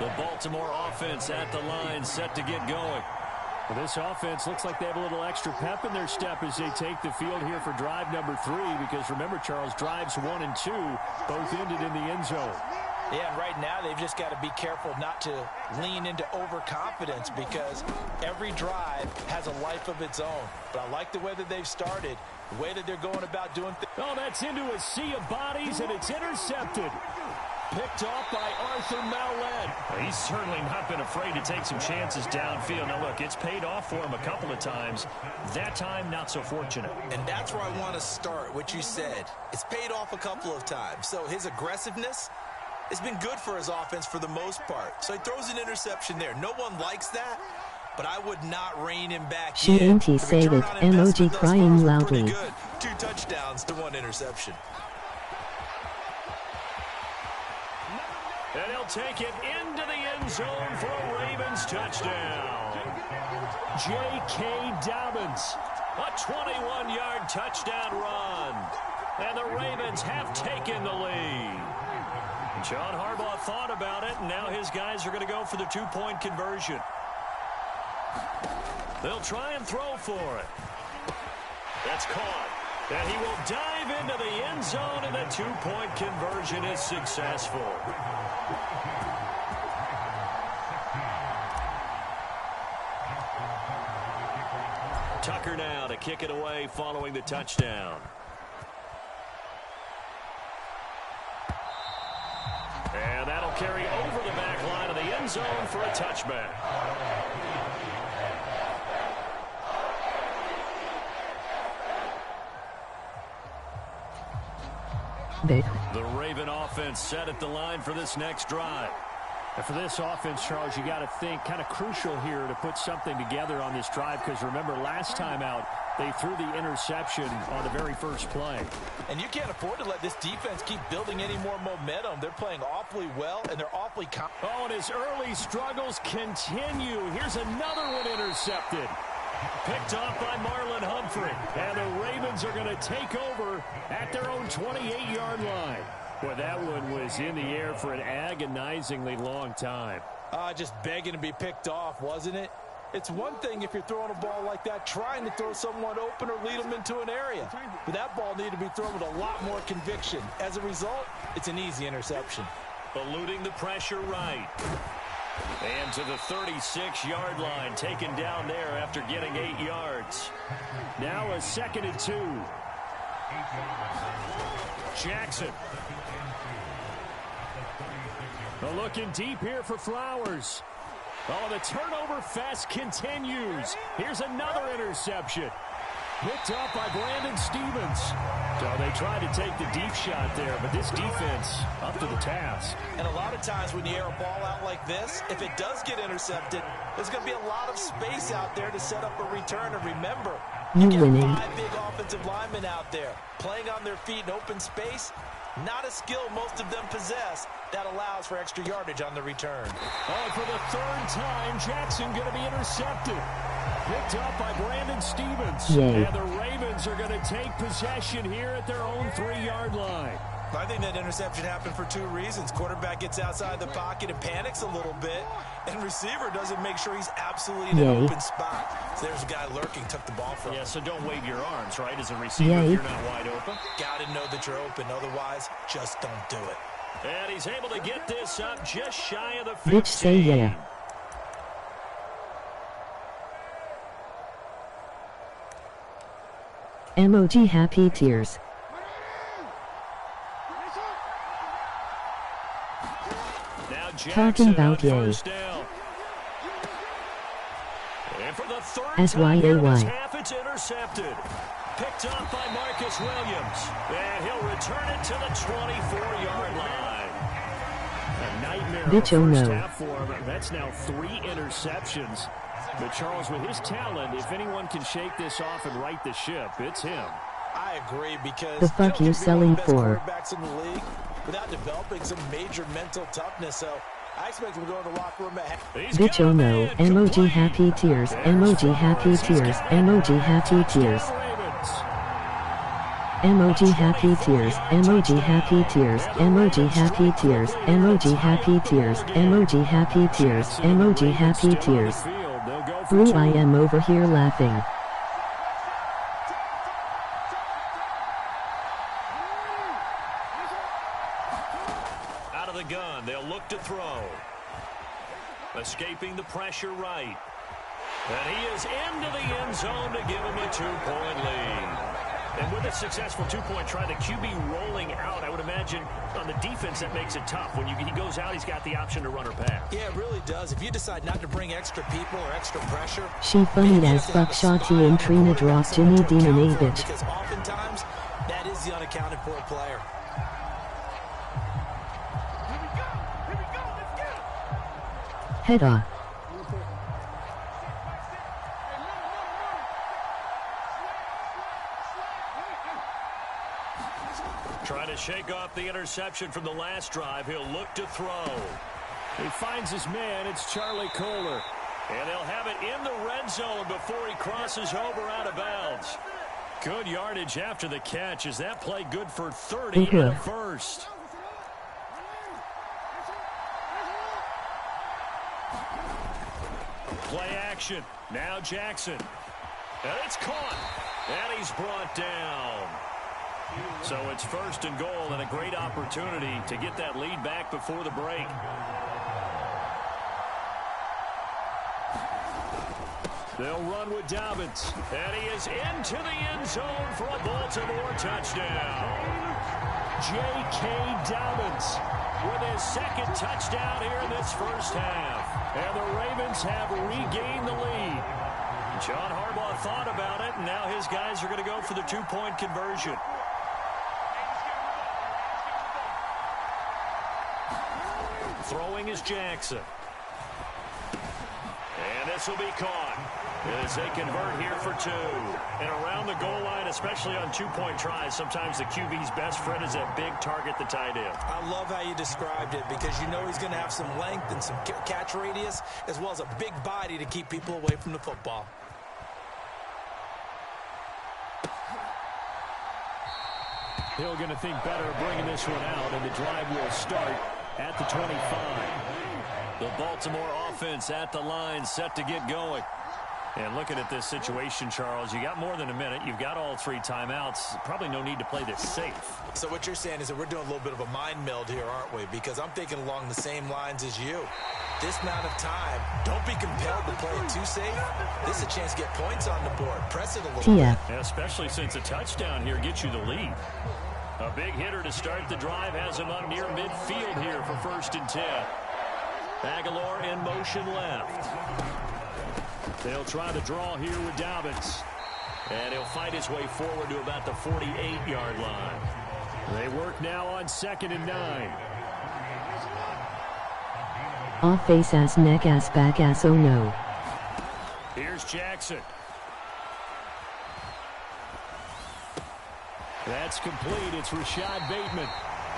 S1: The Baltimore offense at the line set to get going. Well, this offense looks like they have a little extra pep in their step as they take the field here for drive number 3, because remember, Charles, drives 1 and 2 both ended in the end zone.
S2: Yeah, and right now they've just got to be careful not to lean into overconfidence, because every drive has a life of its own. But I like the way that they've started, the way that they're going about doing things.
S1: Oh, that's into a sea of bodies, and it's intercepted. Picked off by Arthur Maulet. He's certainly not been afraid to take some chances downfield. Now, look, it's paid off for him a couple of times. That time, not so fortunate.
S5: And that's where I want to start, what you said. It's paid off a couple of times. So his aggressiveness has been good for his offense for the most part. So he throws an interception there. No one likes that, but I would not rein him back in.
S3: She say it, emoji crying loudly.
S5: Good. 2 touchdowns to 1 interception.
S1: And he'll take it into the end zone for a Ravens touchdown. J.K. Dobbins, a 21-yard touchdown run. And the Ravens have taken the lead. John Harbaugh thought about it, and now his guys are going to go for the 2-point conversion. They'll try and throw for it. That's caught. And he will dive into the end zone, and the 2-point conversion is successful. Tucker now to kick it away following the touchdown. And that'll carry over the back line of the end zone for a touchback. The Raven offense set at the line for this next drive. And for this offense, Charles, you got to think kind of crucial here to put something together on this drive, because remember, last time out, they threw the interception on the very first play.
S2: And you can't afford to let this defense keep building any more momentum. They're playing awfully well, and they're awfully
S1: Oh, and his early struggles continue. Here's another one intercepted. Picked off by Marlon Humphrey. And the Ravens are going to take over at their own 28-yard line. Boy, that one was in the air for an agonizingly long time.
S2: Just begging to be picked off, wasn't it? It's one thing if you're throwing a ball like that, trying to throw someone open or lead them into an area. But that ball needed to be thrown with a lot more conviction. As a result, it's an easy interception.
S1: Eluding the pressure right. And to the 36-yard line, taken down there after getting 8 yards. Now a 2nd and 2. Jackson. Looking deep here for Flowers. Oh, the turnover fest continues. Here's another interception. Picked up by Brandon Stevens. So they tried to take the deep shot there, but this defense up to the task.
S5: And a lot of times when you air a ball out like this, if it does get intercepted, there's going to be a lot of space out there to set up a return. And remember, you get 5 big offensive linemen out there playing on their feet in open space. Not a skill most of them possess that allows for extra yardage on the return.
S1: Oh, for the 3rd time, Jackson going to be intercepted. Picked up by Brandon Stevens.
S3: Yay.
S1: And the Ravens are going to take possession here at their own 3-yard line.
S5: I think that interception happened for two reasons. Quarterback gets outside the pocket and panics a little bit, and receiver doesn't make sure he's absolutely in an open spot. So there's a guy lurking, took the ball from him.
S1: Yeah, so don't wave your arms, right, as a receiver if you're not wide open.
S5: Got to know that you're open, otherwise just don't do it.
S1: And he's able to get this up just shy of the 15.
S3: Bitch say yeah. Emoji happy tears. Talking about yay. SYAY.
S1: It's intercepted. Picked up by Marcus Williams. And he'll return it to the 24-yard line. A nightmare
S3: Bitch, oh
S1: first
S3: no.
S1: half for him. That's now 3 interceptions. But Charles, with his talent, if anyone can shake this off and right the ship, it's him.
S5: I agree, because
S3: the fuck you selling for?
S5: Quarterbacks in the league without developing some major mental toughness, so I expect him to go in the locker room at
S3: Bitch oh no, emoji happy tears, emoji happy tears, emoji happy tears. Emoji happy tears, emoji happy tears, emoji happy tears, emoji happy tears, emoji happy tears, emoji happy tears. Brew, I am over here laughing.
S1: Out of the gun, they'll look to throw. Escaping the pressure right. And he is into the end zone to give him a 2-point lead. And with a successful 2-point try, the QB rolling out, I would imagine on the defense that makes it tough. When he goes out, he's got the option to run or pass.
S5: Yeah, it really does. If you decide not to bring extra people or extra pressure,
S3: she funny as fuck. Shotty and Trina dropped Jimmy Dean and Avich.
S5: Because oftentimes that is the unaccounted for player.
S3: Head off.
S1: Trying to shake off the interception from the last drive. He'll look to throw. He finds his man. It's Charlie Kohler. And they'll have it in the red zone before he crosses over out of bounds. Good yardage after the catch. Is that play good for 30 and a first? Play action. Now Jackson. And it's caught. And he's brought down. So it's 1st and goal, and a great opportunity to get that lead back before the break. They'll run with Dobbins. And he is into the end zone for a Baltimore touchdown. J.K. Dobbins with his 2nd touchdown here in this first half. And the Ravens have regained the lead. John Harbaugh thought about it, and now his guys are going to go for the 2-point conversion. Throwing is Jackson. And this will be caught as they convert here for 2. And around the goal line, especially on 2-point tries, sometimes the QB's best friend is that big target, the tight end.
S5: I love how you described it, because you know he's going to have some length and some catch radius, as well as a big body to keep people away from the football.
S1: Hill going to think better of bringing this one out, and the drive will start at the 25. The Baltimore offense at the line, set to get going. And looking at this situation, Charles, you got more than a minute. You've got all 3 timeouts. Probably no need to play this safe.
S5: So what you're saying is that we're doing a little bit of a mind meld here, aren't we? Because I'm thinking along the same lines as you. This amount of time, don't be compelled to play it too safe. This is a chance to get points on the board. Press it a little bit.
S1: Yeah, especially since a touchdown here gets you the lead. A big hitter to start the drive has him up near midfield here for 1st and 10. Aguilar in motion left. They'll try the draw here with Dobbins. And he'll fight his way forward to about the 48-yard line. They work now on 2nd and 9.
S3: Off face ass, neck ass, back ass, oh no.
S1: Here's Jackson. That's complete. It's Rashad Bateman.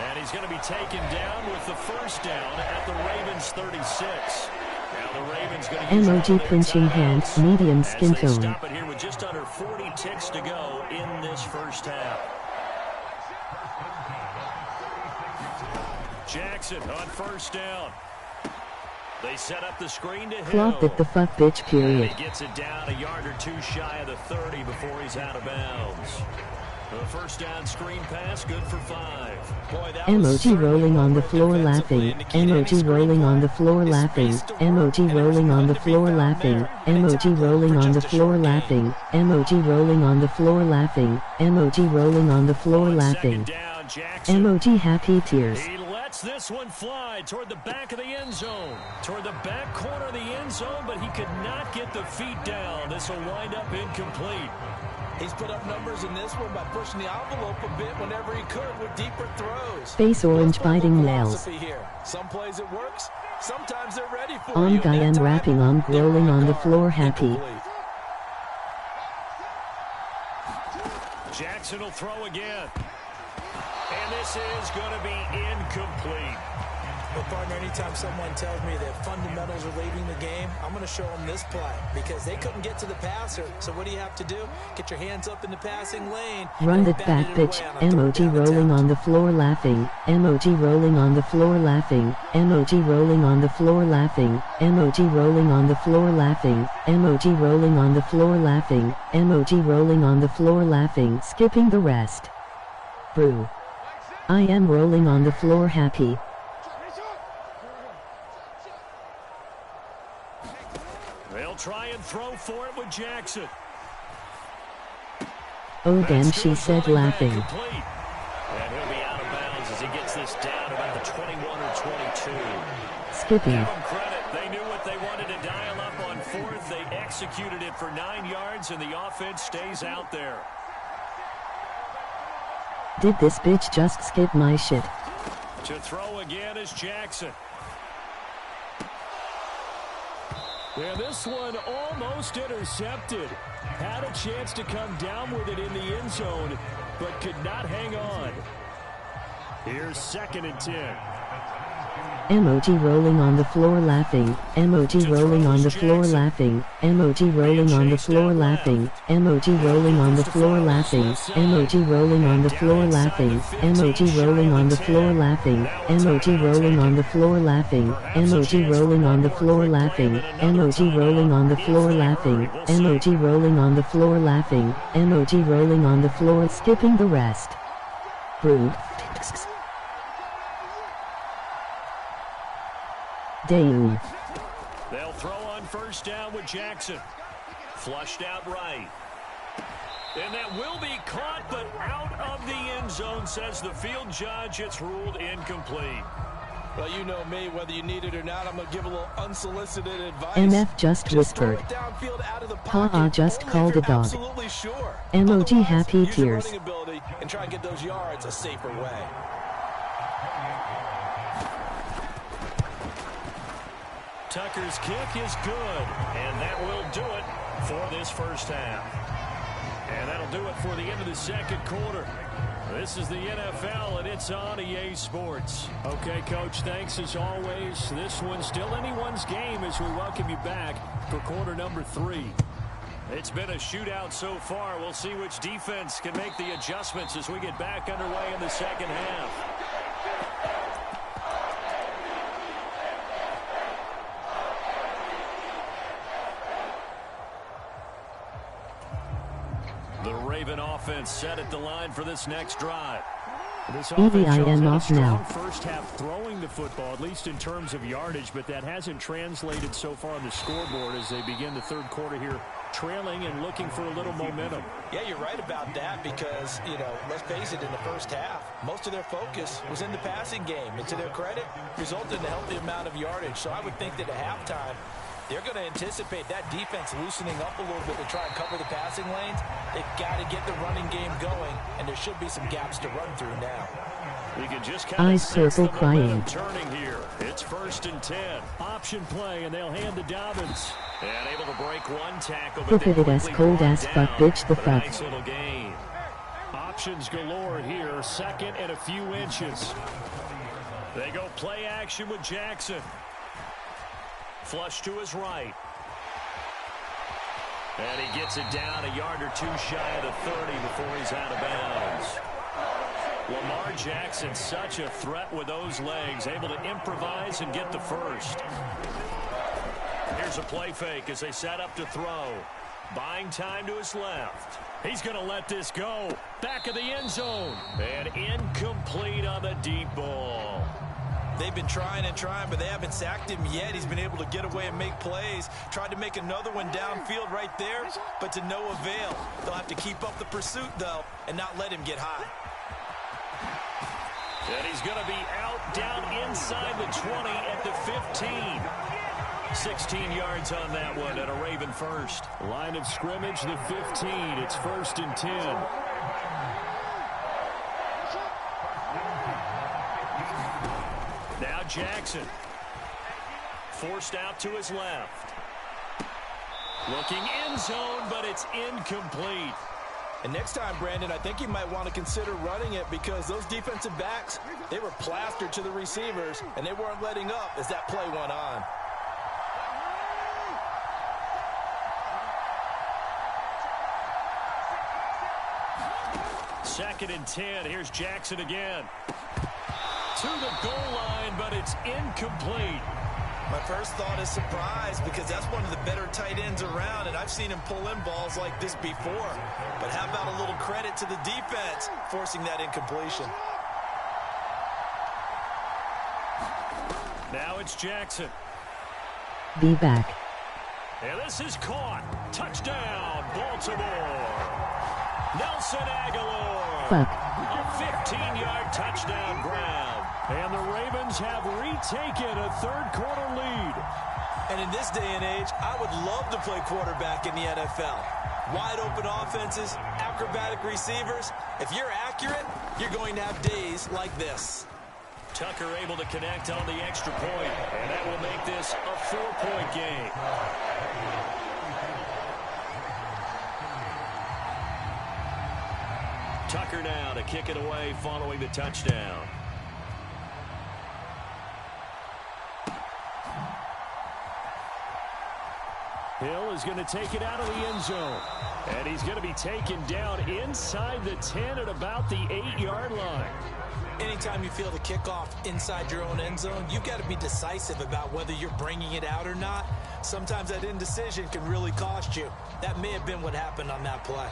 S1: And he's going to be taken down with the 1st down at the Ravens 36. Now the Ravens going to
S3: emoji clenching hand, medium skin tone.
S1: Stop it here with just under 40 ticks to go in this first half. Jackson on first down. They set up the screen to Hill.
S3: Flop it the fuck bitch period.
S1: He gets it down a yard or two shy of the 30 before he's out of bounds. The first down screen pass, good for 5.
S5: Boy,
S3: Emoji rolling on the floor laughing. Emoji rolling on the floor laughing. Emoji rolling on the floor laughing. Emoji rolling on the floor laughing. Emoji rolling on the floor laughing. Emoji rolling on the floor laughing. Emoji happy tears.
S1: He lets this one fly toward the back of the end zone. Toward the back corner of the end zone, but he could not get the feet down. This will wind up incomplete.
S5: He's put up numbers in this one by pushing the envelope a bit whenever he could with deeper throws.
S3: Face orange biting nails.
S5: Here. Some plays it works, sometimes they're ready for
S3: On
S5: you.
S3: guy and rapping on rolling on the floor happy.
S1: Jackson will throw again. And this is going to be incomplete.
S5: Well, partner, anytime someone tells me that fundamentals are leaving the game, I'm going to show them this play because they couldn't get to the passer. So what do you have to do? Get your hands up in the passing lane.
S3: Run that back bitch. Emoji rolling on the floor laughing. Emoji rolling on the floor laughing. Emoji rolling on the floor laughing. Emoji rolling on the floor laughing. Emoji rolling on the floor laughing. Emoji rolling on the floor laughing. Skipping the rest. Brew. I am rolling on the floor happy.
S1: They'll try and throw for it with Jackson.
S3: Oh damn, she said laughing.
S1: And he'll be out of bounds as he gets this down about the 21 or 22.
S3: Skipping.
S1: Give them credit. They knew what they wanted to dial up on fourth. They executed it for 9 yards, and the offense stays out there.
S3: Did this bitch just skip my shit?
S1: To throw again is Jackson. Yeah, this one almost intercepted. Had a chance to come down with it in the end zone, but could not hang on. Here's 2nd and 10.
S3: Emoji rolling on the floor laughing. Emoji rolling on the floor laughing. Emoji rolling on the floor laughing. Emoji rolling on the floor laughing. Emoji rolling on the floor laughing. Emoji rolling on the floor laughing. Emoji rolling on the floor laughing. Emoji rolling on the floor laughing. Emoji rolling on the floor laughing. Emoji rolling on the floor laughing. Emoji rolling on the floor skipping the rest. Brew. Damn.
S1: They'll throw on first down with Jackson. Flushed out right. And that will be caught, but out of the end zone, says the field judge. It's ruled incomplete.
S5: Well, you know me, whether you need it or not, I'm going to give a little unsolicited advice.
S3: MF just whispered. Haha, just called a dog.
S5: Sure.
S3: Emoji happy tears.
S5: And try and get those yards a safer way.
S1: Tucker's kick is good, and that will do it for this first half. And that'll do it for the end of the second quarter. This is the NFL, and it's on EA Sports. Okay, Coach, thanks as always. This one's still anyone's game as we welcome you back for quarter number 3. It's been a shootout so far. We'll see which defense can make the adjustments as we get back underway in the second half. The Raven offense set at the line for this next drive. This
S3: EVIM off now.
S1: First half throwing the football, at least in terms of yardage, but that hasn't translated so far on the scoreboard as they begin the third quarter here, trailing and looking for a little momentum.
S5: Yeah, you're right about that because, let's face it, in the first half, most of their focus was in the passing game. And to their credit, resulted in a healthy amount of yardage. So I would think that at halftime, they're going to anticipate that defense loosening up a little bit to try and cover the passing lanes. They've got to get the running game going, and there should be some gaps to run through now.
S1: We can just
S3: Eyes purple crying.
S1: Turning here. It's 1st and 10. Option play, and they'll hand to Dobbins. And able to break one tackle.
S3: Crooked as cold as fuck, bitch the fuck.
S1: Nice little gain. Options galore here. 2nd and a few inches. They go play action with Jackson. Flush to his right. And he gets it down a yard or two shy of the 30 before he's out of bounds. Lamar Jackson, such a threat with those legs, able to improvise and get the first. Here's a play fake as they set up to throw. Buying time to his left. He's going to let this go. Back of the end zone. And incomplete on the deep ball.
S5: They've been trying and trying, but they haven't sacked him yet. He's been able to get away and make plays. Tried to make another one downfield right there, but to no avail. They'll have to keep up the pursuit, though, and not let him get high.
S1: And he's going to be out down inside the 20 at the 15. 16 yards on that one and a Raven first. Line of scrimmage, the 15. It's 1st and 10. Now Jackson. Forced out to his left. Looking end zone, but it's incomplete.
S5: And next time, Brandon, I think you might want to consider running it because those defensive backs, they were plastered to the receivers, and they weren't letting up as that play went on.
S1: Second and 10. Here's Jackson again. To the goal line, but it's incomplete.
S5: My first thought is surprise because that's one of the better tight ends around, and I've seen him pull in balls like this before. But how about a little credit to the defense forcing that incompletion?
S1: Now it's Jackson.
S3: Be back.
S1: And this is caught. Touchdown, Baltimore. Nelson Aguilar.
S3: Fuck.
S1: A 15-yard touchdown grab. And the Ravens have retaken a third-quarter lead.
S5: And in this day and age, I would love to play quarterback in the NFL. Wide open offenses, acrobatic receivers. If you're accurate, you're going to have days like this.
S1: Tucker able to connect on the extra point, and that will make this a 4-point game. Tucker now to kick it away following the touchdown. Hill is going to take it out of the end zone. And he's going to be taken down inside the 10 at about the 8-yard line.
S5: Anytime you feel the kickoff inside your own end zone, you've got to be decisive about whether you're bringing it out or not. Sometimes that indecision can really cost you. That may have been what happened on that play.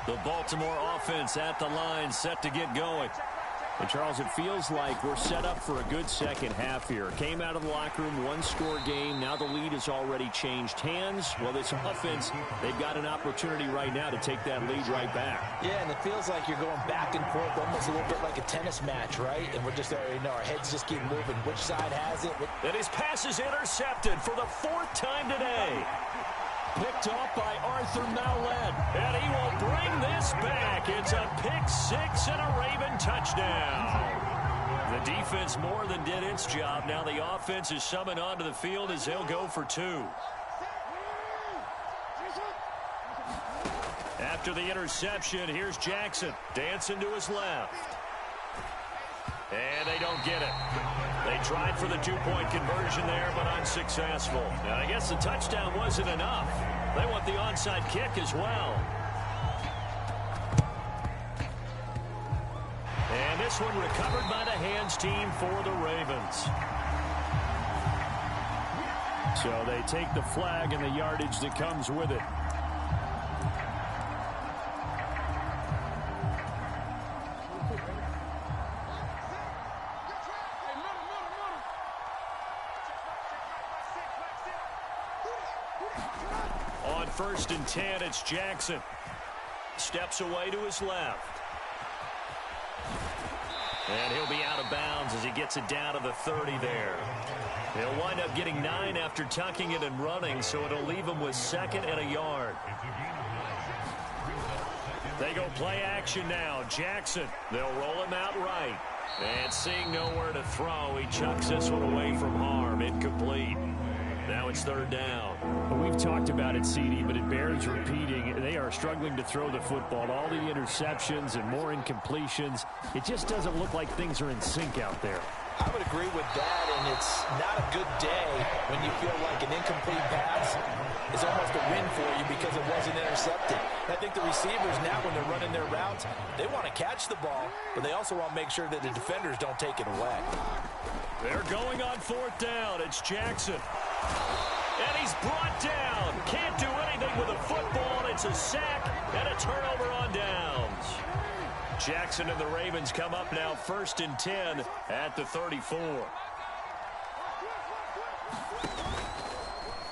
S1: The Baltimore offense at the line, set to get going. And, Charles, it feels like we're set up for a good second half here. Came out of the locker room, one-score game. Now the lead has already changed hands. Well, this offense, they've got an opportunity right now to take that lead right back.
S5: Yeah, and it feels like you're going back and forth, almost a little bit like a tennis match, right? And we're just, our heads just keep moving. Which side has it?
S1: And his pass is intercepted for the 4th time today. Picked off by Arthur Mallett, and he will bring this back. It's a pick 6 and a Raven touchdown. The defense more than did its job. Now the offense is summoned onto the field as they'll go for 2. After the interception, here's Jackson dancing to his left. And they don't get it. They tried for the 2-point conversion there, but unsuccessful. Now, I guess the touchdown wasn't enough. They want the onside kick as well. And this one recovered by the hands team for the Ravens. So they take the flag and the yardage that comes with it. On 1st and 10, it's Jackson. Steps away to his left. And he'll be out of bounds as he gets it down to the 30 there. He'll wind up getting 9 after tucking it and running, so it'll leave him with 2nd and a yard. They go play action now. Jackson, they'll roll him out right. And seeing nowhere to throw, he chucks this one away from harm. Incomplete. Now it's 3rd down. Well, we've talked about it, CD, but it bears repeating. They are struggling to throw the football. All the interceptions and more incompletions. It just doesn't look like things are in sync out there.
S5: I would agree with that, and it's not a good day when you feel like an incomplete pass is almost a win for you because it wasn't intercepted. And I think the receivers now, when they're running their routes, they want to catch the ball, but they also want to make sure that the defenders don't take it away.
S1: They're going on 4th down. It's Jackson. And he's brought down. Can't do anything with a football, and it's a sack and a turnover on downs. Jackson and the Ravens come up now 1st and 10 at the 34.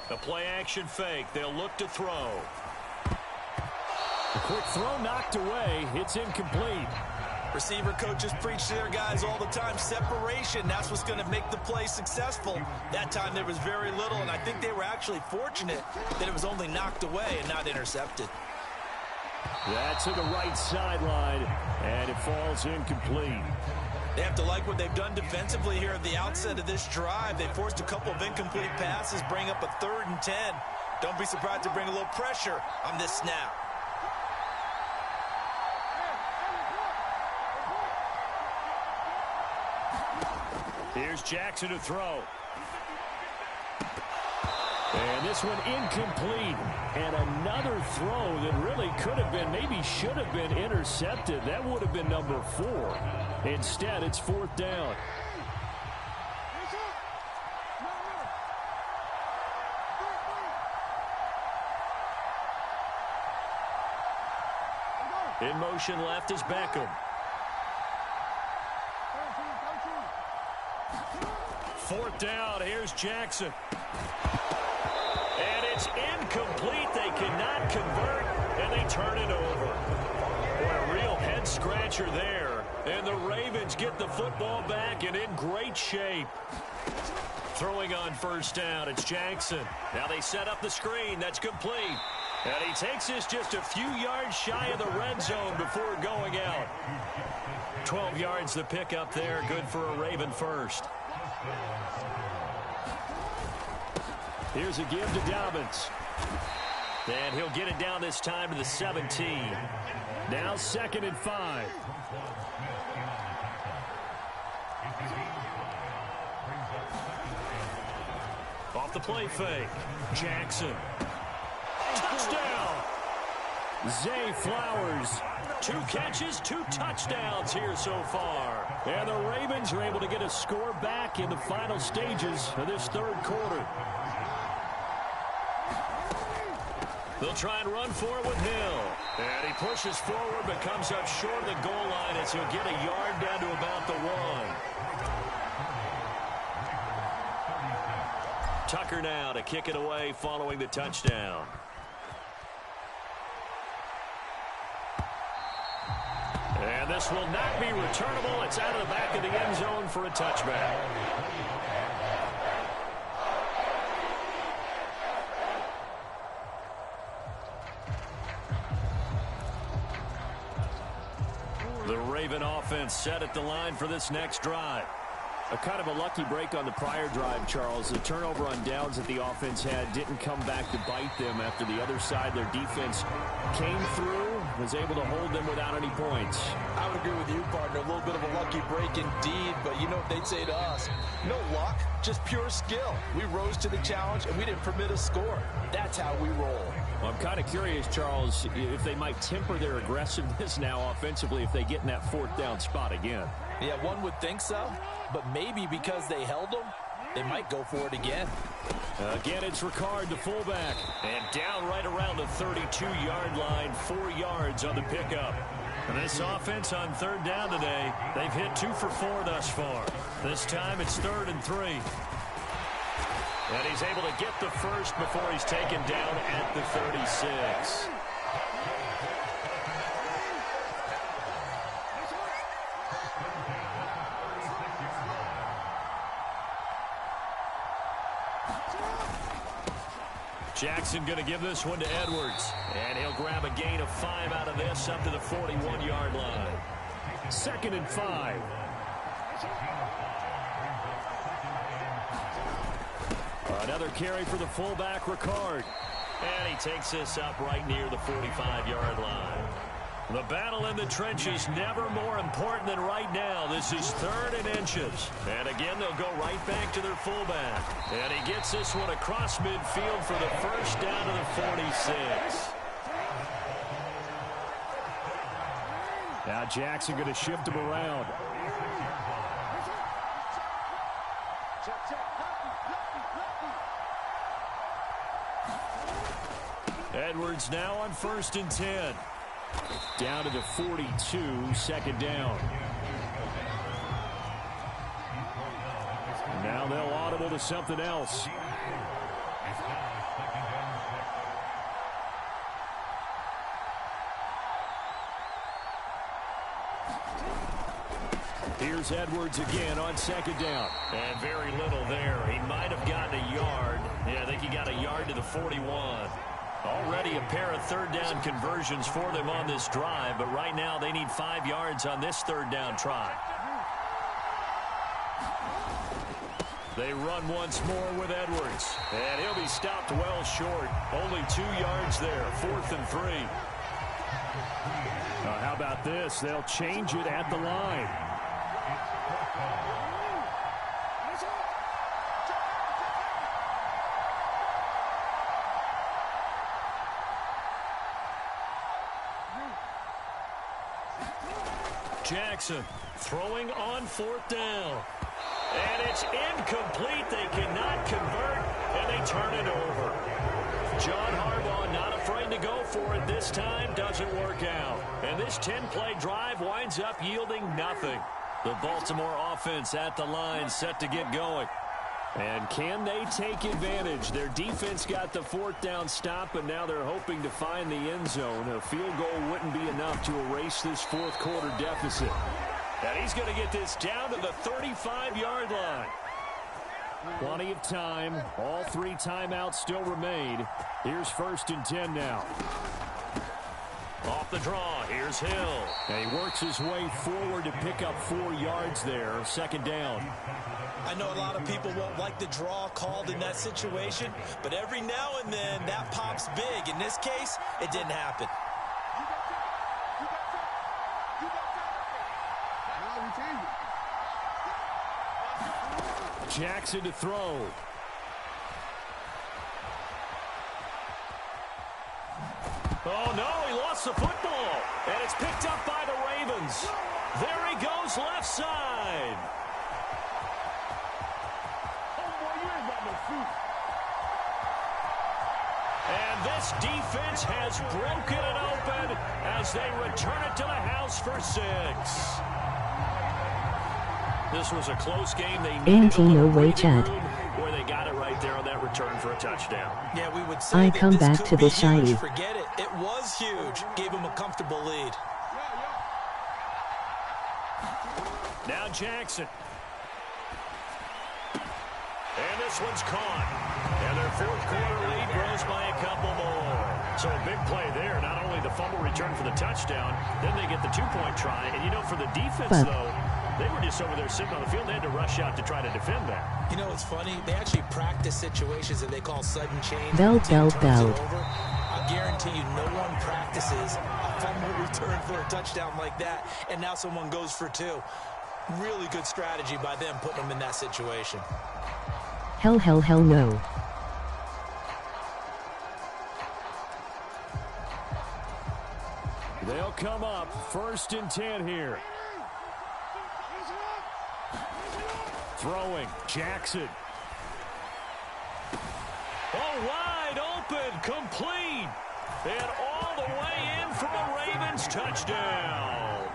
S1: A play-action fake. They'll look to throw. A quick throw knocked away. It's incomplete.
S5: Receiver coaches preach to their guys all the time. Separation, that's what's going to make the play successful. That time there was very little, and I think they were actually fortunate that it was only knocked away and not intercepted.
S1: That's to the right sideline, and it falls incomplete.
S5: They have to like what they've done defensively here at the outset of this drive. They forced a couple of incomplete passes, bring up a 3rd and 10. Don't be surprised to bring a little pressure on this snap.
S1: Here's Jackson to throw. And this one incomplete. And another throw that really could have been, maybe should have been intercepted. That would have been number 4. Instead, it's 4th down. In motion left is Beckham. 4th down, here's Jackson. And it's incomplete. They cannot convert, and they turn it over. Boy, a real head-scratcher there. And the Ravens get the football back and in great shape. Throwing on 1st down, it's Jackson. Now they set up the screen. That's complete. And he takes this just a few yards shy of the red zone before going out. 12 yards the pickup there. Good for a Raven first. Here's a give to Dobbins. And he'll get it down this time to the 17. Now 2nd and 5. Off the play fake. Jackson. Touchdown! Zay Flowers. 2 catches, 2 touchdowns here so far. And the Ravens are able to get a score back in the final stages of this 3rd quarter. They'll try and run for it with Hill. And he pushes forward but comes up short of the goal line as he'll get a yard down to about the 1. Tucker now to kick it away following the touchdown. And this will not be returnable. It's out of the back of the end zone for a touchback. The Raven offense set at the line for this next drive. A kind of a lucky break on the prior drive, Charles. The turnover on downs that the offense had didn't come back to bite them after the other side. Their defense came through, was able to hold them without any points.
S5: I would agree with you, partner. A little bit of a lucky break indeed, but you know what they'd say to us? No luck, just pure skill. We rose to the challenge, and we didn't permit a score. That's how we roll.
S1: Well, I'm kind of curious, Charles, if they might temper their aggressiveness now offensively if they get in that 4th down spot again.
S5: Yeah, one would think so, but maybe because they held them, they might go for it again.
S1: Again, it's Ricard, the fullback, and down right around the 32-yard line, 4 yards on the pickup. And this offense on 3rd down today, they've hit 2 for 4 thus far. This time it's 3rd and 3. And he's able to get the first before he's taken down at the 36. Jackson going to give this one to Edwards. And he'll grab a gain of 5 out of this up to the 41-yard line. 2nd and 5. Another carry for the fullback, Ricard. And he takes this up right near the 45-yard line. The battle in the trenches never more important than right now. This is 3rd and inches. And again, they'll go right back to their fullback. And he gets this one across midfield for the first down to the 46. Now Jackson going to shift him around. Edwards now on 1st and 10. Down to the 42, 2nd down. Now they'll audible to something else. Here's Edwards again on 2nd down. And very little there. He might have gotten a yard. Yeah, I think he got a yard to the 41. Already a pair of 3rd down conversions for them on this drive, but right now they need 5 yards on this 3rd down try. They run once more with Edwards, and he'll be stopped well short. Only 2 yards there, 4th and 3. How about this? They'll change it at the line. Jackson throwing on 4th down. And it's incomplete. They cannot convert, and they turn it over. John Harbaugh not afraid to go for it this time. Doesn't work out. And this 10-play drive winds up yielding nothing. The Baltimore offense at the line set to get going. And can they take advantage? Their defense got the 4th down stop, but now they're hoping to find the end zone. A field goal wouldn't be enough to erase this 4th quarter deficit. And he's going to get this down to the 35-yard line. Plenty of time. All 3 timeouts still remain. Here's 1st and 10 now. Off the draw, here's Hill. And he works his way forward to pick up 4 yards there. 2nd down.
S5: I know a lot of people won't like the draw called in that situation, but every now and then that pops big. In this case, it didn't happen.
S1: Jackson to throw. Oh, no, he lost the football. And it's picked up by the Ravens. There he goes, left side. And this defense has broken it open as they return it to the house for 6. This was a close game. They needed a little breathing room, where they got it right there on that return for a touchdown.
S5: Yeah, we would say
S3: I
S5: that
S3: come
S5: this
S3: back
S5: could
S3: to
S5: be
S3: the shy.
S5: huge. Forget it. It was huge. Gave him a comfortable lead.
S1: Now Jackson. And this one's caught. And their 4th quarter lead grows by a couple more. So a big play there. Not only the fumble return for the touchdown, then they get the 2-point try. And, you know, for the defense, though, they were just over there sitting on the field. They had to rush out to try to defend that.
S5: You know, it's funny. They actually practice situations that they call sudden change.
S3: Belt.
S5: I guarantee you no one practices a fumble return for a touchdown like that, and now someone goes for 2. Really good strategy by them putting them in that situation.
S3: Hell no.
S1: They'll come up 1st and 10 here. Throwing, Jackson. Oh, wide open, complete. And all the way in for a Ravens touchdown.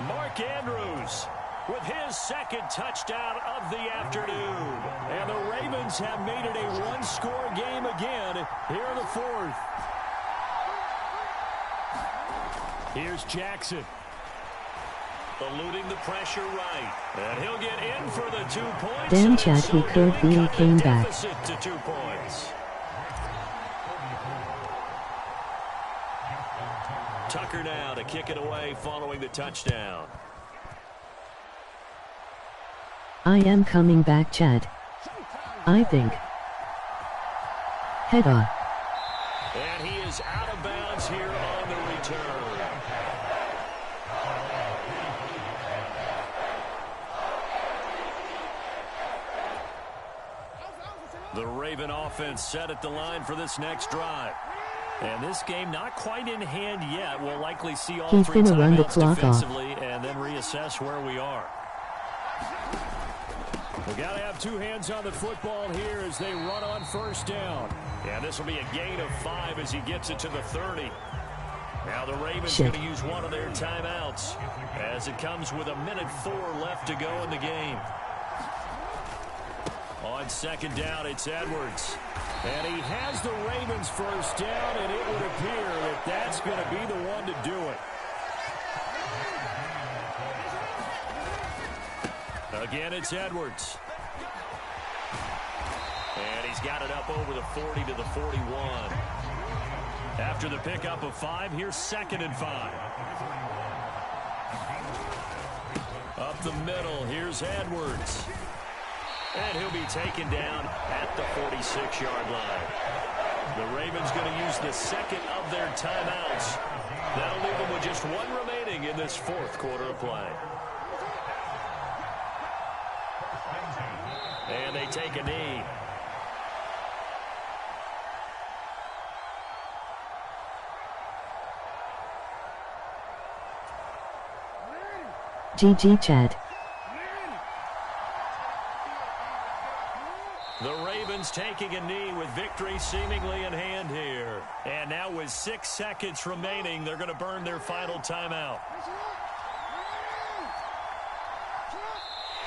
S1: Mark Andrews with his 2nd touchdown of the afternoon. And the Ravens have made it a 1-score game again here in the 4th. Here's Jackson. Eluding the pressure right. And he'll get in for the 2 points.
S3: Damn, Chad, he could really came back.
S1: To 2 points. Tucker now to kick it away following the touchdown.
S3: I am coming back, Chad. I think. Header.
S1: And he is out of bounds here on the return. The Raven offense set at the line for this next drive. And this game not quite in hand yet. We'll likely see all
S3: He's
S1: three
S3: gonna run the
S1: timeouts
S3: clock
S1: defensively and then reassess where we are. We got to have two hands on the football here as they run on first down. And this will be a gain of 5 as he gets it to the 30. Now the Ravens going to use one of their timeouts as it comes with 1:04 left to go in the game. On second down, it's Edwards. And he has the Ravens first down, and it would appear that that's going to be the one to do it. Again, it's Edwards. And he's got it up over the 40 to the 41. After the pickup of 5, here's 2nd and 5. Up the middle, here's Edwards. And he'll be taken down at the 46-yard line. The Ravens going to use the second of their timeouts. That'll leave them with just 1 remaining in this 4th quarter of play. And they take a knee.
S3: GG Chad.
S1: The Ravens taking a knee with victory seemingly in hand here. And now with 6 seconds remaining, they're going to burn their final timeout.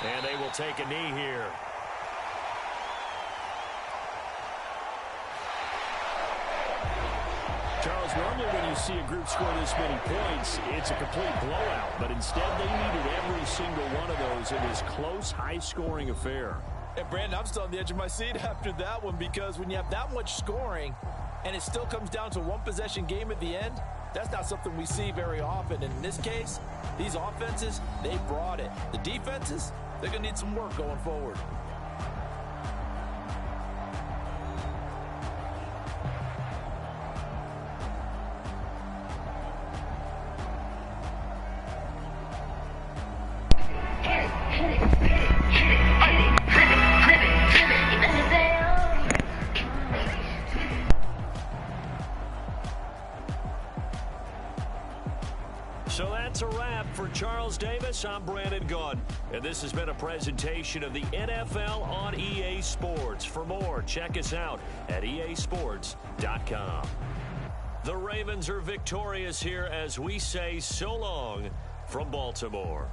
S1: And they will take a knee here. Charles, normally when you see a group score this many points, it's a complete blowout. But instead, they needed every single one of those in this close, high-scoring affair.
S5: And Brandon, I'm still on the edge of my seat after that one because when you have that much scoring and it still comes down to 1-possession game at the end, that's not something we see very often. And in this case, these offenses, they brought it. The defenses, they're going to need some work going forward.
S1: So that's a wrap for Charles Davis. I'm Brandon Gunn. And this has been a presentation of the NFL on EA Sports. For more, check us out at easports.com. The Ravens are victorious here as we say so long from Baltimore.